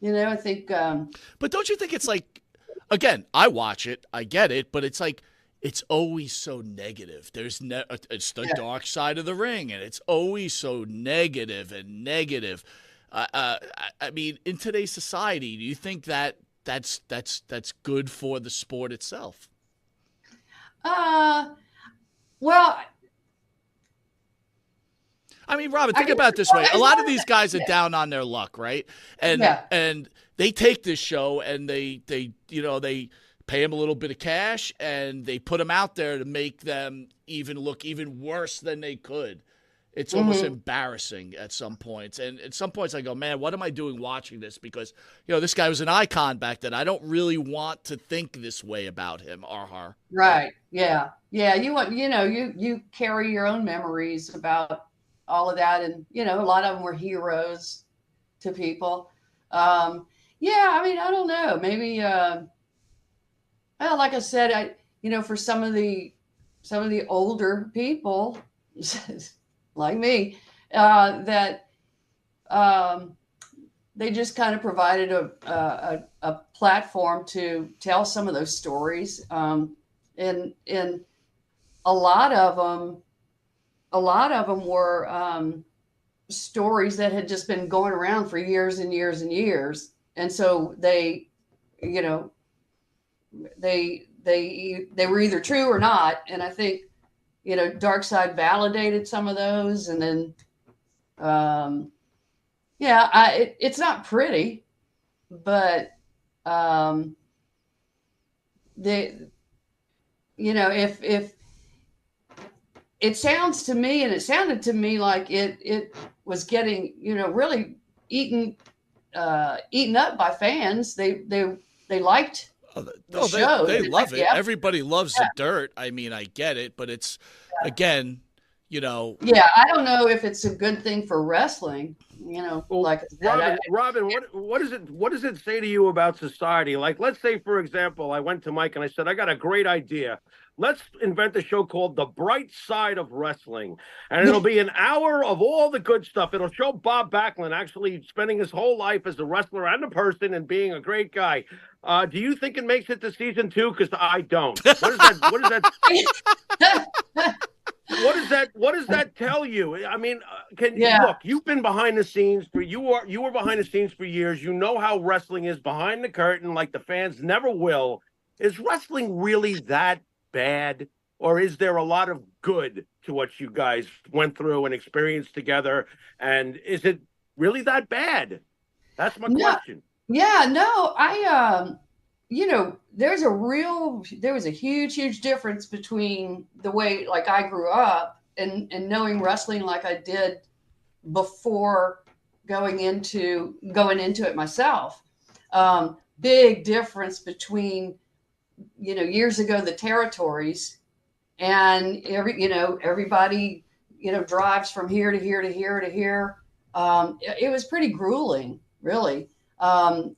I think. But don't you think it's like, again, I watch it, I get it, but it's like, it's always so negative. It's the dark side of the ring, and it's always so negative and negative. I mean, in today's society, do you think that's good for the sport itself? Well, I mean, Robin, think about it this way. A lot of these guys are down on their luck, right? And they take this show and they pay them a little bit of cash and they put them out there to make them look even worse than they could. It's almost embarrassing at some points. And at some points I go, man, what am I doing watching this? Because, this guy was an icon back then. I don't really want to think this way about him or her. Right. Yeah. Yeah. You want, you carry your own memories about all of that. And, a lot of them were heroes to people. I mean, I don't know. Maybe, well, like I said, for some of the older people like me, that they just kind of provided a platform to tell some of those stories. And a lot of them were stories that had just been going around for years and years and years. And so they were either true or not. And I think, Dark Side validated some of those. And then, it's not pretty, but, if it sounds to me, and it sounded to me like it was getting, really eaten up by fans. They liked the show. They love it. Everybody loves the dirt. I mean, I get it, but it's again, Yeah, I don't know if it's a good thing for wrestling. Well, Robin, what does it say to you about society? Like, let's say, for example, I went to Mike and I said, I got a great idea. Let's invent a show called The Bright Side of Wrestling. And it'll be an hour of all the good stuff. It'll show Bob Backlund actually spending his whole life as a wrestler and a person and being a great guy. Do you think it makes it to season 2? Because I don't. What does that tell you? I mean, look, you've been behind the scenes you were behind the scenes for years. You know how wrestling is behind the curtain, like the fans never will. Is wrestling really that bad, or is there a lot of good to what you guys went through and experienced together? And is it really that bad? That's my question. Yeah, no, there was a huge difference between the way, like, I grew up and knowing wrestling like I did before going into it myself. Big difference between, years ago, the territories, and everybody, drives from here to here to here to here. It was pretty grueling, really. And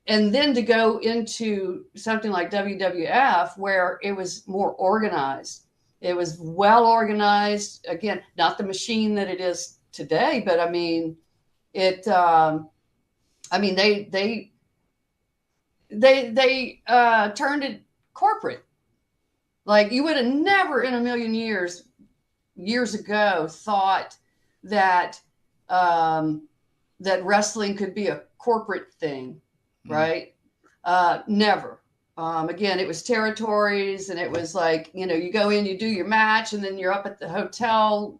then to go into something like WWF, where it was more organized. It was well organized. Again, not the machine that it is today, but I mean, they turned it corporate. Like, you would have never in a million years ago thought that that wrestling could be a corporate thing, right? Never. Again, it was territories, and it was like, you go in, you do your match, and then you're up at the hotel,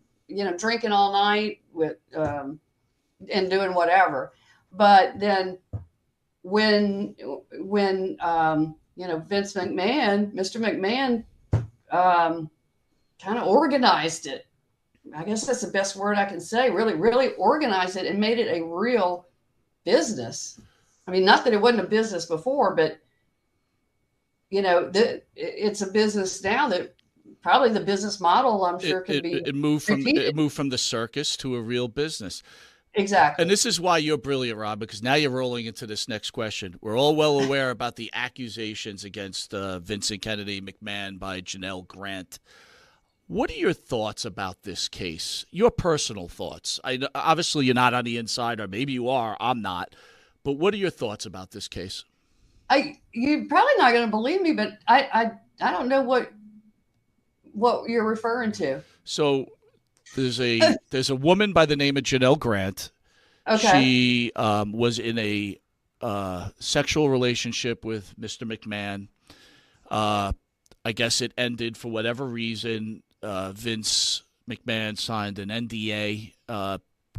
drinking all night with and doing whatever. But then when Vince McMahon, Mr. McMahon, kind of organized it. I guess that's the best word I can say. Really, really organized it and made it a real business. I mean, not that it wasn't a business before, but it's a business now that probably the business model, I'm sure, it moved from the circus to a real business. Exactly. And this is why you're brilliant, Rob, because now you're rolling into this next question. We're all well aware about the accusations against Vincent Kennedy McMahon by Janelle Grant. What are your thoughts about this case? Your personal thoughts. Obviously, you're not on the inside, or maybe you are. I'm not. But what are your thoughts about this case? You're probably not going to believe me, but I don't know what you're referring to. So there's a woman by the name of Janelle Grant. Okay. She was in a sexual relationship with Mr. McMahon. I guess it ended for whatever reason. Vince McMahon signed an NDA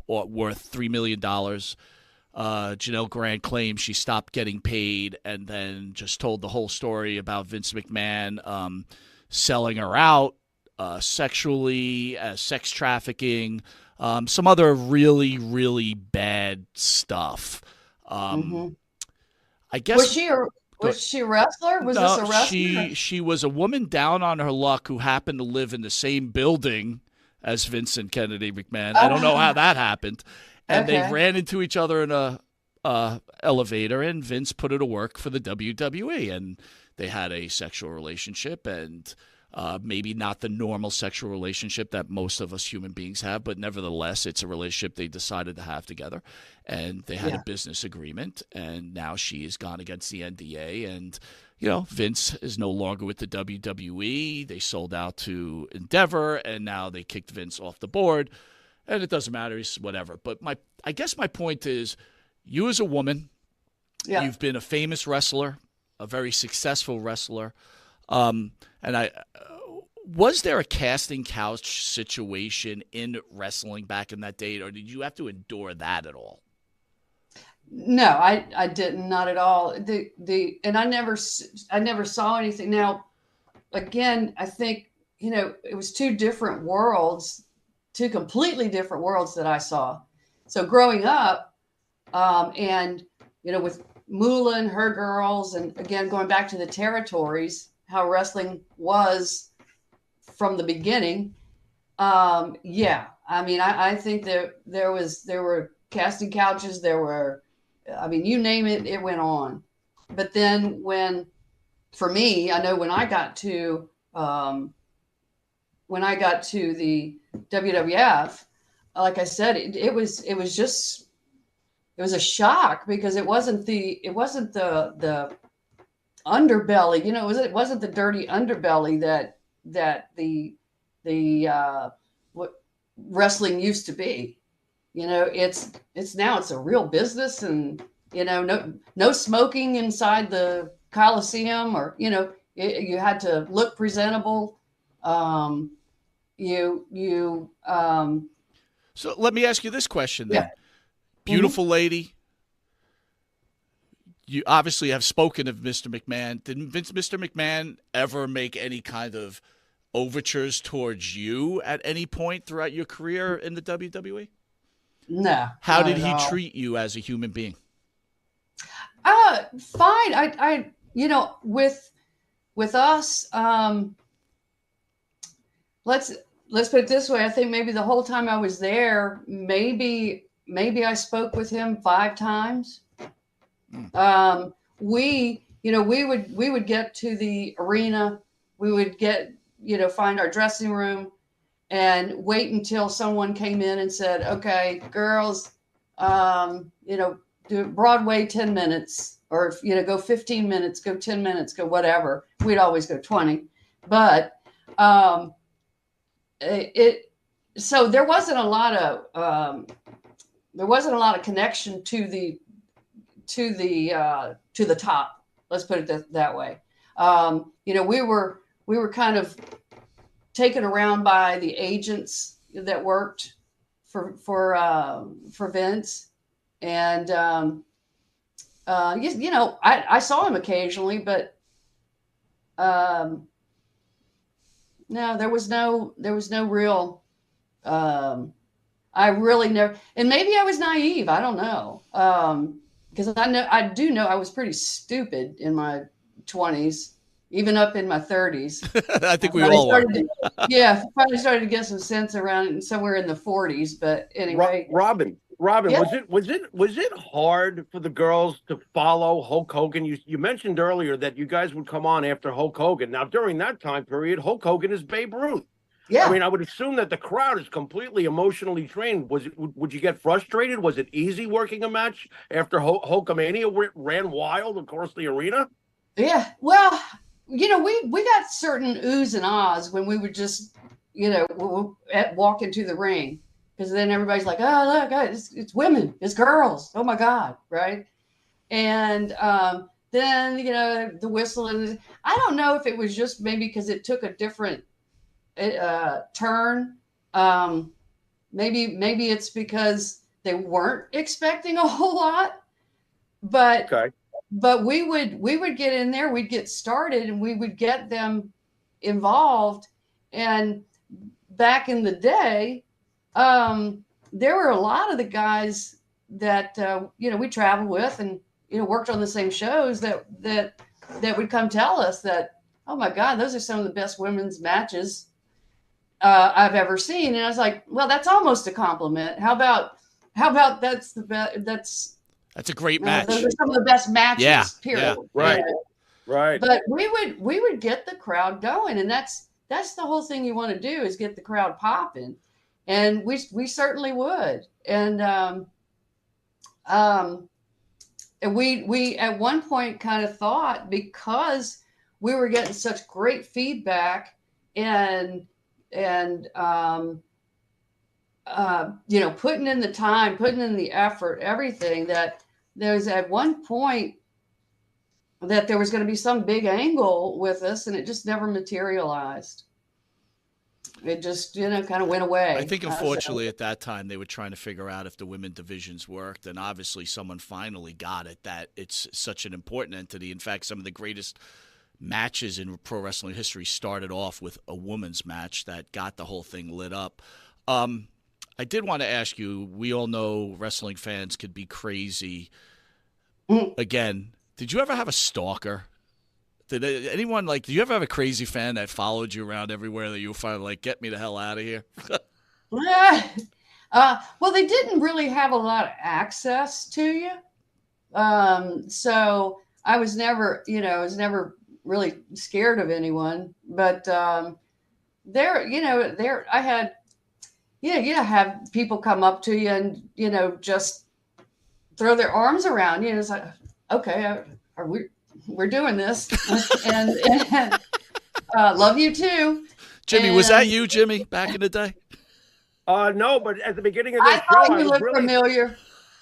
worth $3 million. Janelle Grant claims she stopped getting paid and then just told the whole story about Vince McMahon selling her out sexually, sex trafficking, some other really, really bad stuff. I guess was she a wrestler? Was this a wrestler? She was a woman down on her luck who happened to live in the same building as Vincent Kennedy McMahon. I don't know how that happened. And they ran into each other in a elevator, and Vince put her to work for the WWE, and they had a sexual relationship, and maybe not the normal sexual relationship that most of us human beings have, but nevertheless, it's a relationship they decided to have together, and they had a business agreement, and now she has gone against the NDA, and Vince is no longer with the WWE. They sold out to Endeavor, and now they kicked Vince off the board. And it doesn't matter, he's whatever. But I guess my point is, you as a woman, you've been a famous wrestler, a very successful wrestler. Was there a casting couch situation in wrestling back in that day, or did you have to endure that at all? No, I didn't, not at all. And I never saw anything. Now, again, I think it was two different worlds. Two completely different worlds that I saw. So growing up, and with Moolah and her girls, and again going back to the territories, how wrestling was from the beginning. I mean, I think that there were casting couches. There were, I mean, you name it, it went on. But then for me, I know when I got to the WWF, like I said, it was a shock, because it wasn't the underbelly, it wasn't the dirty underbelly that the what wrestling used to be. It's now it's a real business, and no smoking inside the Coliseum, or you had to look presentable. So let me ask you this question then. Beautiful lady. You obviously have spoken of Mr. McMahon. Did Mr. McMahon ever make any kind of overtures towards you at any point throughout your career in the WWE? No. How did he treat you as a human being? Fine. I with us, let's put it this way. I think maybe the whole time I was there, maybe I spoke with him 5 times. We would get to the arena, we would find our dressing room and wait until someone came in and said, okay, girls, do Broadway 10 minutes, or, go 15 minutes, go 10 minutes, go whatever. We'd always go 20, but, so there wasn't a lot of connection to the top. Let's put it that way. We were kind of taken around by the agents that worked for Vince, and I saw him occasionally, but no, there was no real. I really never, and maybe I was naive. I don't know, because I do know I was pretty stupid in my 20s, even up in my 30s. I think we all were. Probably started to get some sense around somewhere in the 40s. But anyway, Robin, yeah. was it hard for the girls to follow Hulk Hogan? You mentioned earlier that you guys would come on after Hulk Hogan. Now, during that time period, Hulk Hogan is Babe Ruth. Yeah. I mean, I would assume that the crowd is completely emotionally trained. Would you get frustrated? Was it easy working a match after Hulkamania ran wild across the arena? Yeah. Well, we got certain oohs and ahs when we would just, walk into the ring, because then everybody's like, oh, look, it's women, it's girls. Oh my God. Right. And then, the whistle. And I don't know if it was just maybe because it took a different turn. Maybe it's because they weren't expecting a whole lot, but Okay. but we would get in there, we'd get started, and we would get them involved. And back in the day, there were a lot of the guys that we traveled with and worked on the same shows that would come tell us that, oh my God, those are some of the best women's matches I've ever seen. And I was like, well, that's almost a compliment. How about that's the best? That's a great match. Those are some of the best matches. Yeah, period. yeah. Right. Right. But we would get the crowd going, and that's the whole thing you want to do, is get the crowd popping, and we certainly would. And we at one point kind of thought, because we were getting such great feedback and putting in the time, putting in the effort, everything, that there's at one point that there was going to be some big angle with us, and it just never materialized. It just, kind of went away. I think, unfortunately, at that time, they were trying to figure out if the women divisions worked, and obviously someone finally got it, that it's such an important entity. In fact, some of the greatest matches in pro wrestling history started off with a women's match that got the whole thing lit up. I did want to ask you, we all know wrestling fans could be crazy. Again, did you ever have a stalker? Did anyone, did you ever have a crazy fan that followed you around everywhere that you were finally like, get me the hell out of here? Well, they didn't really have a lot of access to you. So I was never really scared of anyone. But I had, have people come up to you and, just throw their arms around you. It's like, okay, we're doing this, and love you too. Jimmy, was that you, Jimmy, back in the day? No, but at the beginning of this I show, thought you looked familiar.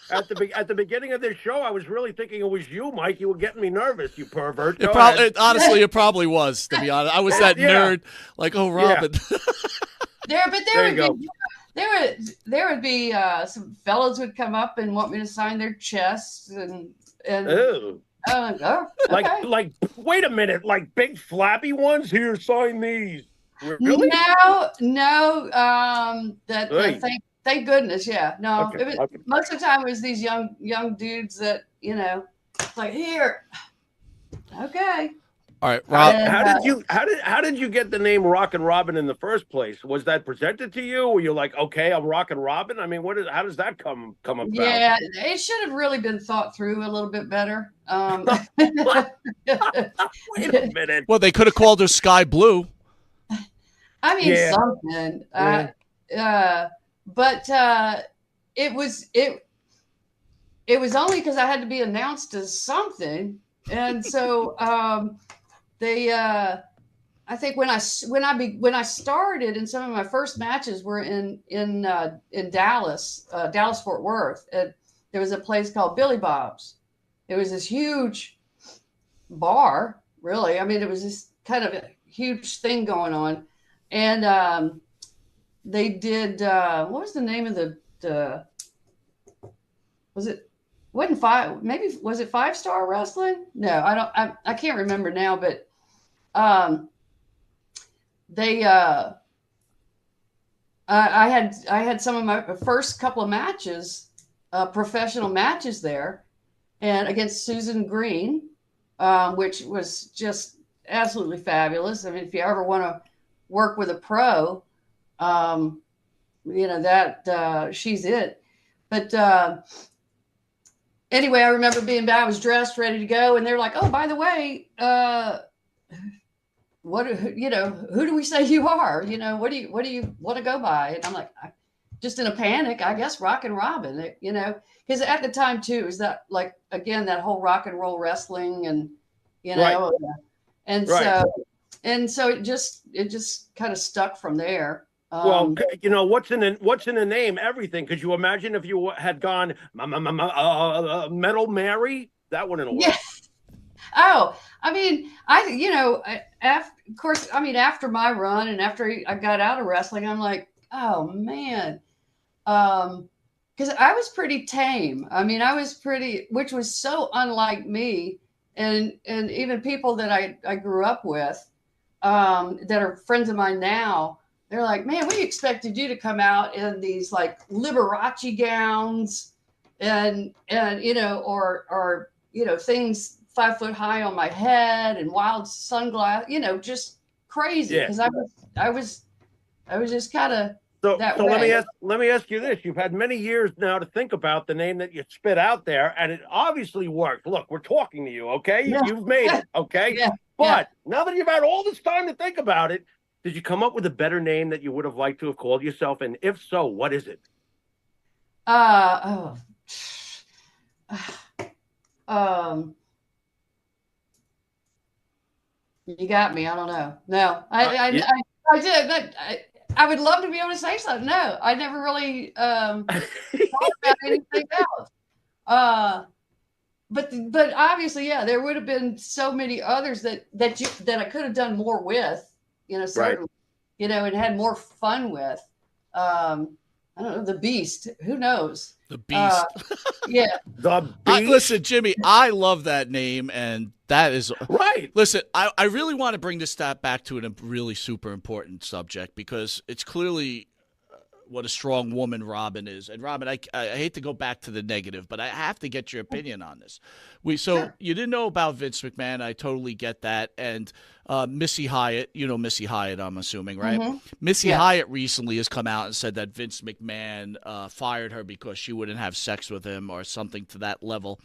At the beginning of this show, I was really thinking it was you, Mike. You were getting me nervous, you pervert. Honestly, it probably was, to be honest. I was that nerd, like, oh, Robin. Yeah. There would be some fellows would come up and want me to sign their chests and Ew. okay. Like, wait a minute, like big flappy ones? Here, sign these. Really? No. Hey. Thank goodness. Yeah. No. Okay, most of the time it was these young dudes that like, here. Okay. All right, Rob. How did you get the name Rockin' Robin in the first place? Was that presented to you? Were you like, okay, I'm Rockin' Robin? I mean, how does that come about? Yeah, it should have really been thought through a little bit better. Wait a minute. Well, they could have called her Sky Blue. I mean, Yeah. something. Yeah. But it was only because I had to be announced as something, and so I think when I started, and some of my first matches were in Dallas, Fort Worth. There was a place called Billy Bob's. It was this huge bar, really. I mean, it was this kind of a huge thing going on, and they did. What was the name of the? Wasn't five? Maybe was it 5-Star Wrestling? No, I don't. I can't remember now, but they. I had some of my first couple of matches, professional matches there, and against Susan Green, which was just absolutely fabulous. I mean, if you ever want to work with a pro, that she's it. But anyway, I remember being back. I was dressed, ready to go, and they're like, "Oh, by the way, who do we say you are? What do you want to go by? And I'm like, just in a panic, I guess Rockin' Robin, because at the time too, is that like, again, that whole rock and roll wrestling and, Right. and Right. so it just kind of stuck from there. Well, what's in the name? Everything. Could you imagine if you had gone Metal Mary? That wouldn't have worked. Yeah. Oh, I mean, of course, I mean, after my run and after I got out of wrestling, I'm like, oh man, because I was pretty tame. I mean, I was pretty, which was so unlike me, and even people that I grew up with, that are friends of mine now. They're like, man, we expected you to come out in these like Liberace gowns and or things 5 foot high on my head and wild sunglasses, just crazy. Yeah. Because I was just kind of So that let way. me ask you this. You've had many years now to think about the name that you spit out there, and it obviously worked. Look, we're talking to you, okay? Yeah. You've made it, okay? Yeah. But now that you've had all this time to think about it, did you come up with a better name that you would have liked to have called yourself? And if so, what is it? You got me. I don't know. No, I did, but I would love to be able to say something. No, I never really thought about anything else. But obviously, yeah, there would have been so many others that I could have done more with, certainly, and had more fun with. I don't know, the Beast. Who knows? The Beast. Yeah. The Beast. Listen, Jimmy, I love that name, and that is right. Listen, I really want to bring this back to a really super important subject because it's clearly what a strong woman Robin is. And Robin, I hate to go back to the negative, but I have to get your opinion on this. Sure. You didn't know about Vince McMahon. I totally get that. And Missy Hyatt, Missy Hyatt, I'm assuming, right? Mm-hmm. Missy Yeah. Hyatt recently has come out and said that Vince McMahon fired her because she wouldn't have sex with him or something to that level.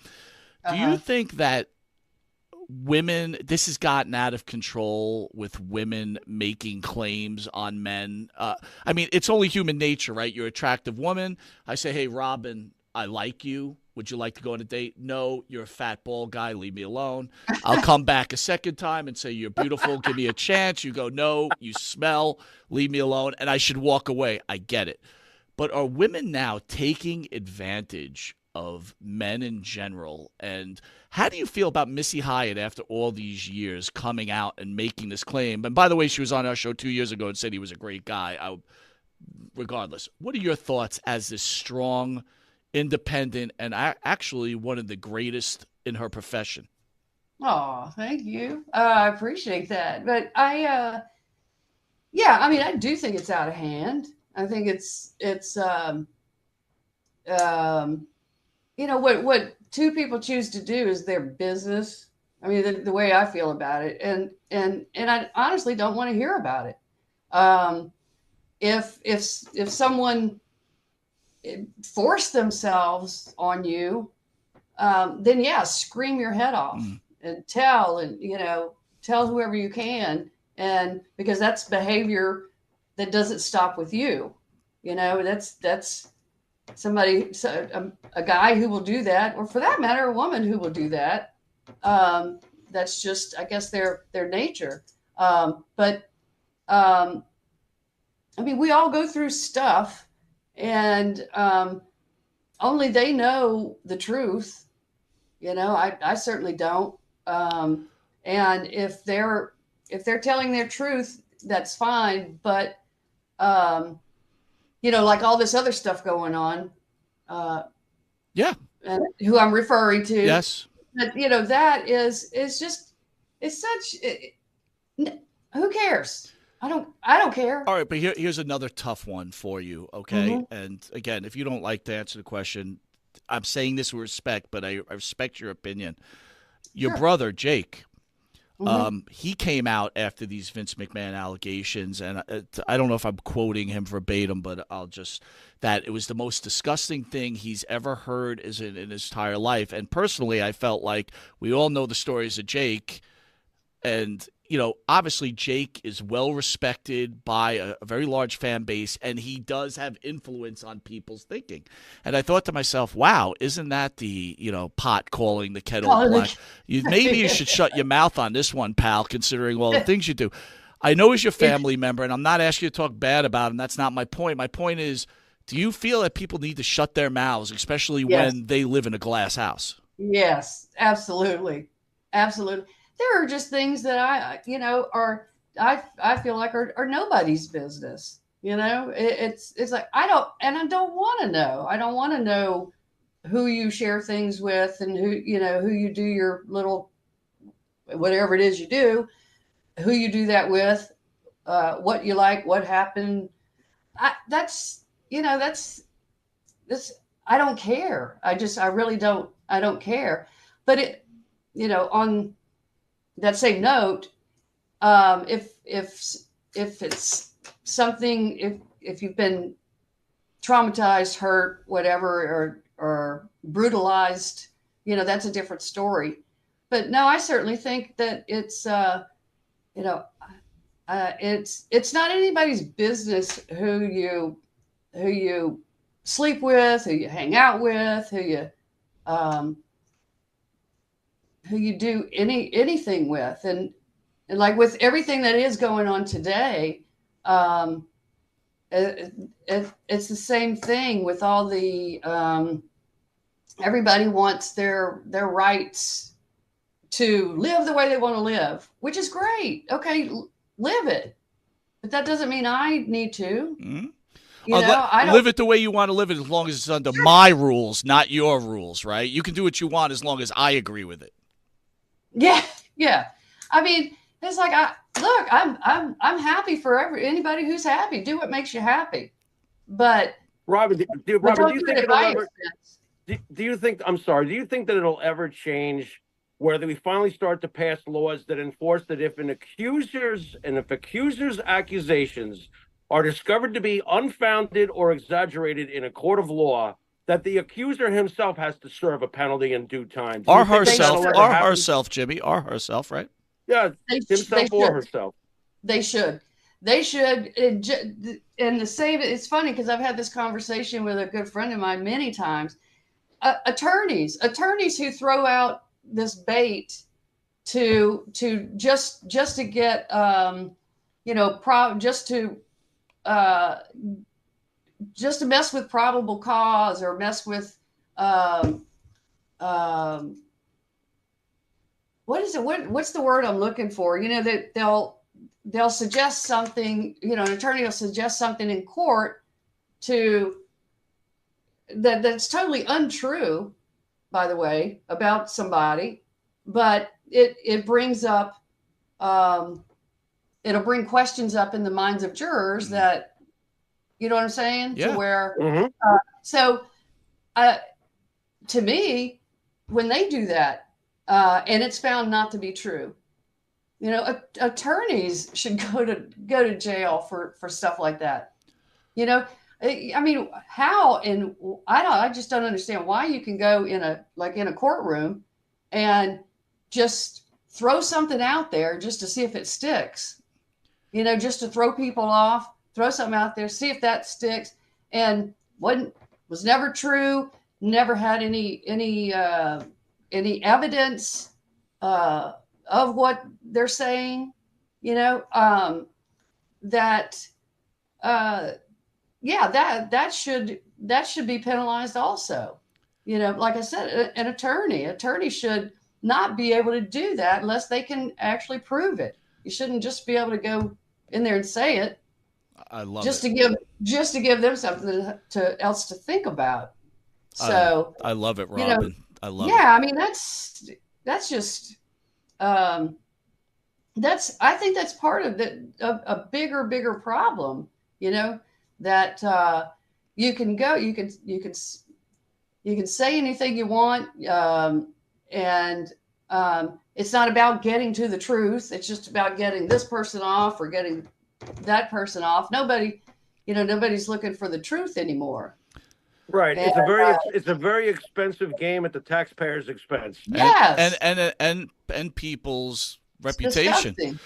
Do you think that this has gotten out of control with women making claims on men? I mean, it's only human nature, right? You're an attractive woman. I say, hey, Robin, I like you. Would you like to go on a date? No, you're a fat bald guy. Leave me alone. I'll come back a second time and say, you're beautiful. Give me a chance. You go, no, you smell. Leave me alone. And I should walk away. I get it. But are women now taking advantage of men in general? And how do you feel about Missy Hyatt after all these years coming out and making this claim? And by the way, she was on our show 2 years ago and said he was a great guy. Regardless, what are your thoughts as this strong, independent, and actually one of the greatest in her profession? Oh, thank you. I appreciate that. But yeah, I mean, I do think it's out of hand. I think it's what two people choose to do is their business. I mean, the way I feel about it, and I honestly don't want to hear about it. If someone forced themselves on you, then yeah, scream your head off and tell whoever you can, and because that's behavior that doesn't stop with you. That's somebody, a guy who will do that, or for that matter, a woman who will do that. That's just, I guess, their nature. But I mean, we all go through stuff, and only they know the truth. I certainly don't. And if they're telling their truth, that's fine. But like all this other stuff going on. Yeah. And who I'm referring to. Yes. But that is just, it's such. Who cares? I don't care. All right, but here's another tough one for you, okay? Mm-hmm. And again, if you don't like to answer the question, I'm saying this with respect, but I respect your opinion. Your Sure. brother, Jake, Mm-hmm. he came out after these Vince McMahon allegations, and I don't know if I'm quoting him verbatim, but that it was the most disgusting thing he's ever heard in his entire life. And personally, I felt like we all know the stories of Jake, and obviously Jake is well respected by a very large fan base, and he does have influence on people's thinking. And I thought to myself, wow, isn't that the, pot calling the kettle black? Maybe you should shut your mouth on this one, pal, considering all the things you do. I know he's your family member, and I'm not asking you to talk bad about him. That's not my point. My point is, do you feel that people need to shut their mouths, especially when they live in a glass house? Yes, absolutely. Absolutely. There are just things that I feel like are nobody's business. It's like I don't want to know. I don't want to know who you share things with and who you do your little whatever it is you do, who you do that with, what you like, what happened. That's I don't care. I really don't. I don't care. But on that same note, if it's something, if you've been traumatized, hurt, whatever, or brutalized, that's a different story. But no, I certainly think that it's not anybody's business who you sleep with, who you hang out with, who you do anything with, and like with everything that is going on today, it's the same thing with all the everybody wants their rights to live the way they want to live, which is great. Okay, live it, but that doesn't mean I need to. Mm-hmm. I don't live it the way you want to live it, as long as it's under my rules, not your rules, right? You can do what you want as long as I agree with it. Yeah. I mean, it's like I'm happy for anybody who's happy. Do what makes you happy. But Robin, do you think that it'll ever change, whether we finally start to pass laws that enforce that if accusers' accusations are discovered to be unfounded or exaggerated in a court of law, that the accuser himself has to serve a penalty in due time? Or herself, Jimmy, or herself, right? Yeah, himself or herself. They should. And the same, it's funny because I've had this conversation with a good friend of mine many times. Attorneys who throw out this bait to just to get just to mess with probable cause or mess with what is it? What's the word I'm looking for? That they'll suggest something. An attorney will suggest something in court that's totally untrue, by the way, about somebody, but it brings up it'll bring questions up in the minds of jurors that. You know what I'm saying? Yeah. To where, mm-hmm. To me, when they do that, and it's found not to be true, attorneys should go to jail for stuff like that. I mean, how? And I just don't understand why you can go in a courtroom and just throw something out there just to see if it sticks. Just to throw people off. Throw something out there, see if that sticks, and was never true. Never had any evidence of what they're saying. That should be penalized also. Like I said, an attorney should not be able to do that unless they can actually prove it. You shouldn't just be able to go in there and say it. I love just it. to give them something else to think about. So I love it, Robin. I love it. Yeah, I mean that's just I think that's part of a bigger problem. That you can say anything you want, and it's not about getting to the truth. It's just about getting this person off or getting that person off. Nobody's looking for the truth anymore. Right. And, it's a very expensive game at the taxpayer's expense. Yes. And people's reputation. Disgusting.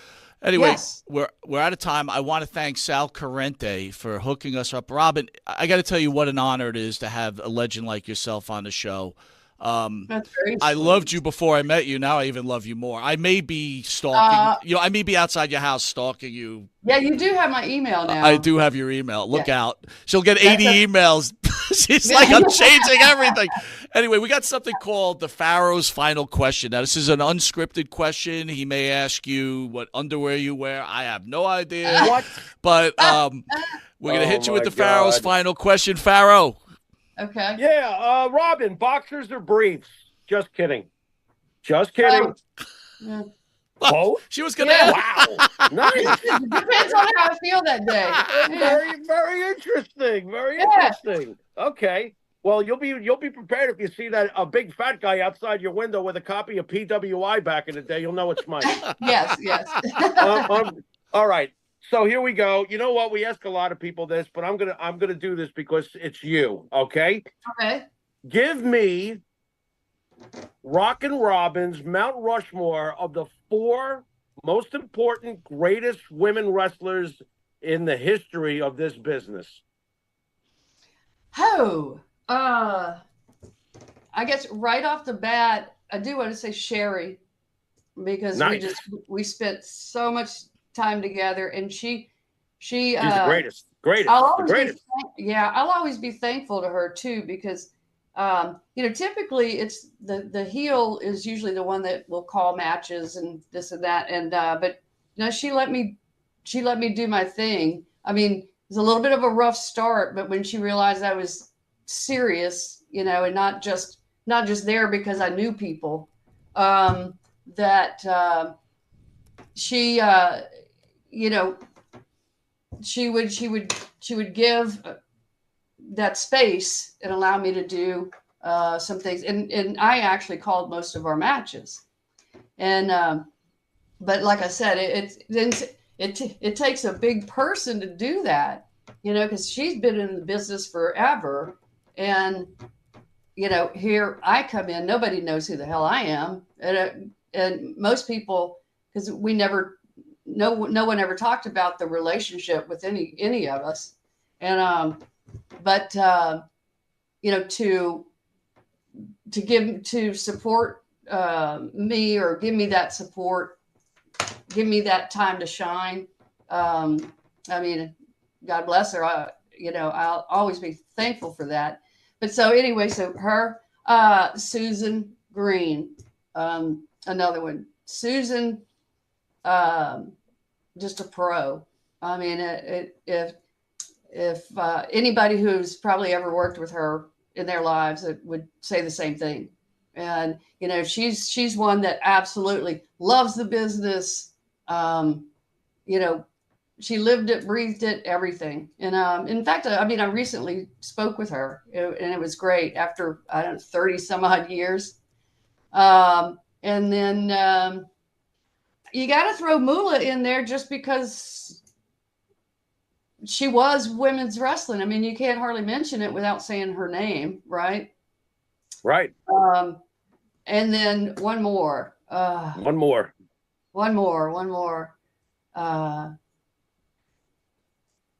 Anyway, Yes. we're out of time. I want to thank Sal Corrente for hooking us up. Robin, I got to tell you what an honor it is to have a legend like yourself on the show. That's very I sweet. loved you before I met you. Now I even love you more. I may be stalking. I may be outside your house stalking you. Yeah, you do have my email now. I do have your email. Look out. She'll get That's 80 emails. She's like, I'm changing everything. Anyway, we got something called the Pharaoh's Final Question. Now, this is an unscripted question. He may ask you what underwear you wear. I have no idea. What? But we're going to hit you with my the Pharaoh's God. Final Question. Pharaoh. Okay. Yeah, Robin, boxers or briefs? Just kidding. Just kidding. Yeah. Both? She was going to Yeah. ask. Wow. Nice. Depends on how I feel that day. Yeah. Very, very interesting. Very Yeah. interesting. Okay. Well, you'll be prepared if you see that a big fat guy outside your window with a copy of PWI back in the day. You'll know it's Mike. Yes, yes. All right. So here we go. You know what? We ask a lot of people this, but I'm gonna do this because it's you. Okay. Okay. Give me Rockin' Robin's Mount Rushmore of the 4 most important, greatest women wrestlers in the history of this business. Oh, I guess right off the bat, I do want to say Sherry, because Nice. we spent so much time together, and she's She's the greatest. Greatest. I'll The always greatest. I'll always be thankful to her too, because typically it's the heel is usually the one that will call matches and this and that, and but she let me do my thing. I mean, it was a little bit of a rough start, but when she realized I was serious, and not just there because I knew people, that she she would give that space and allow me to do some things, and I actually called most of our matches, and but like I said, it takes a big person to do that, because she's been in the business forever, and here I come in, nobody knows who the hell I am, and most people, because no one ever talked about the relationship with any of us, and but to support me, or give me that support, give me that time to shine. I mean, God bless her. I'll always be thankful for that. But so anyway, so her, Susan Green, another one. Susan, just a pro. I mean, if anybody who's probably ever worked with her in their lives, it would say the same thing. And she's one that absolutely loves the business. She lived it, breathed it, everything. And in fact, I recently spoke with her, and it was great after 30 some odd years. And then you got to throw Moolah in there just because she was women's wrestling. I mean, you can't hardly mention it without saying her name, right? Right. And then one more. One more.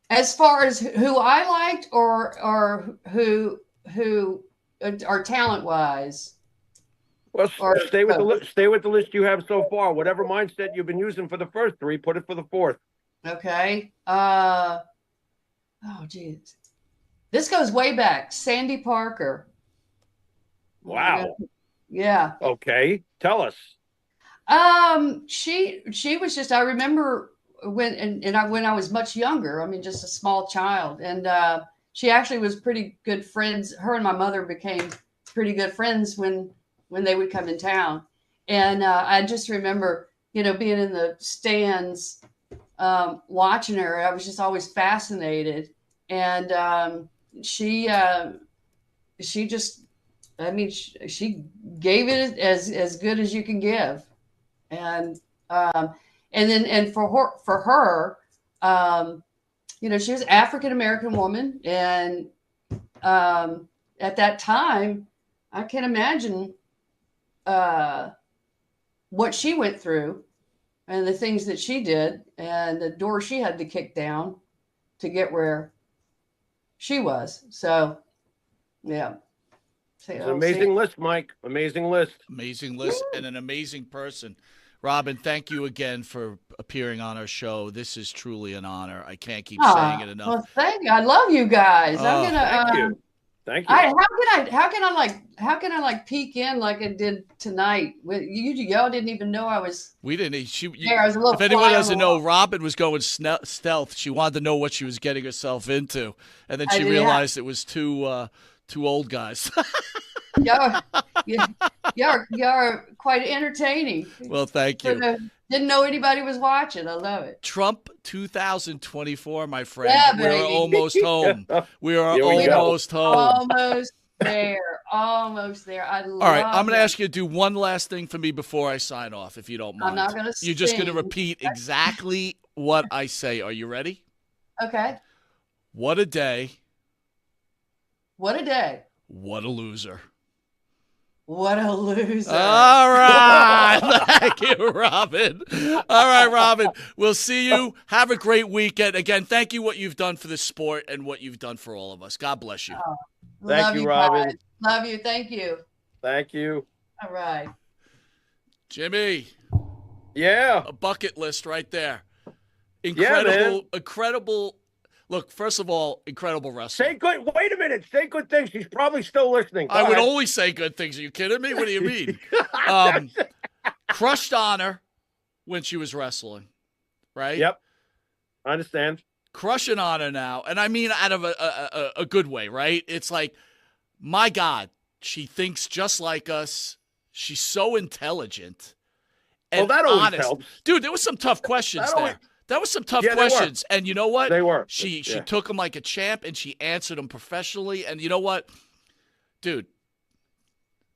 As far as who I liked, or who are talent wise. Well, stay with the list you have so far. Whatever mindset you've been using for the first 3, put it for the 4th. Okay. Oh, geez. This goes way back. Sandy Parker. Wow. Yeah. Okay. Tell us. She was just, I remember when I was much younger, I mean, just a small child. And she actually was pretty good friends. Her and my mother became pretty good friends when they would come in town. And I just remember, being in the stands, watching her. I was just always fascinated. And she just, she gave it as good as you can give. And for her, she was an African-American woman. And at that time, I can't imagine what she went through. and the things that she did and the door she had to kick down to get where she was. So, yeah. It's an amazing list, Mike. Amazing list. Amazing list and an amazing person. Robin, thank you again for appearing on our show. This is truly an honor. I can't keep saying it enough. Well, thank you. I love you guys. I'm gonna. Thank you. Thank you. How can I like peek in like I did tonight? With y'all didn't even know I was. We didn't. I was a little if anyone fly on doesn't the know, wall. Robin was going stealth. She wanted to know what she was getting herself into, and then she Yeah. realized it was two old guys. Y'all are quite entertaining. Well, thank you. Didn't know anybody was watching. I love it. Trump 2024, my friend. Yeah, We're baby. almost home. We are Here we go. almost home. Almost there. Almost there. I love All right, I'm going to it. ask you to do one last thing for me before I sign off, if you don't mind. I'm not going to You're just going to sing. repeat exactly what I say. Are you ready? Okay. What a day. What a day. What a loser. What a loser. All right. Thank you, Robin. All right, Robin. We'll see you. Have a great weekend. Again, thank you what you've done for the sport and what you've done for all of us. God bless you. Thank you, Robin. Guys. Love you. Thank you. Thank you. All right. Jimmy, Yeah. a bucket list right there. Yeah, man. Incredible. Look, first of all, incredible wrestler. Wait a minute. Say good things. She's probably still listening. I would only say good things. Are you kidding me? What do you mean? Crushed honor when she was wrestling, right? Yep. I understand. Crushing honor now. And I mean out of a good way, right? It's like, my God, she thinks just like us. She's so intelligent and that always honest. helps. Dude, there was some tough questions there. That was some tough Yeah, they were. questions. And you know what? They were. She Yeah. took them like a champ, and she answered them professionally. And you know what? Dude,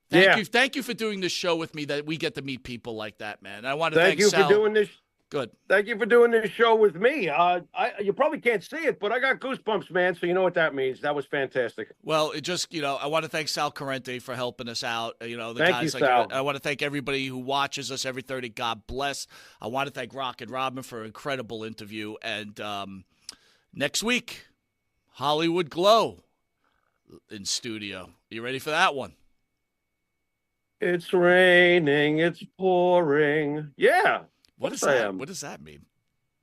thank you for doing this show with me, that we get to meet people like that, man. I want to thank you Sal. for doing this. Good. Thank you for doing this show with me. You probably can't see it, but I got goosebumps, man. So you know what that means. That was fantastic. Well, it just, I want to thank Sal Corrente for helping us out. The Thank guys you, like Sal. I want to thank everybody who watches us every Thursday. God bless. I want to thank Rockin Robin for an incredible interview. And next week, Hollywood Glow in studio. You ready for that one? It's raining. It's pouring. Yeah. What is that? What does that mean?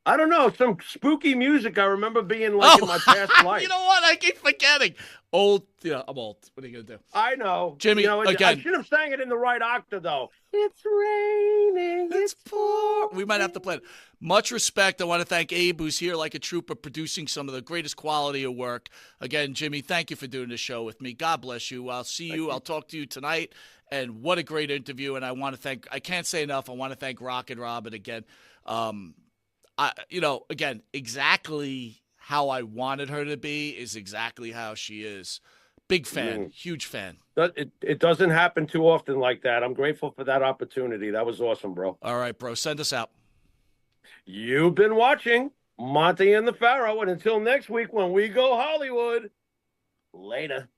I don't know. Some spooky music I remember being like in my past life. You know what? I keep forgetting. I'm old. What are you going to do? I know. Jimmy, again. I should have sang it in the right octave, though. It's raining. It's pouring. We might have to play it. Much respect. I want to thank Abe, who's here like a trooper, producing some of the greatest quality of work. Again, Jimmy, thank you for doing this show with me. God bless you. I'll see you. I'll talk to you tonight. And what a great interview. And I can't say enough. I want to thank Rockin Robin again. Again, exactly how I wanted her to be is exactly how she is. Big fan, huge fan. It doesn't happen too often like that. I'm grateful for that opportunity. That was awesome, bro. All right, bro. Send us out. You've been watching Monte and the Pharaoh. And until next week when we go Hollywood, later.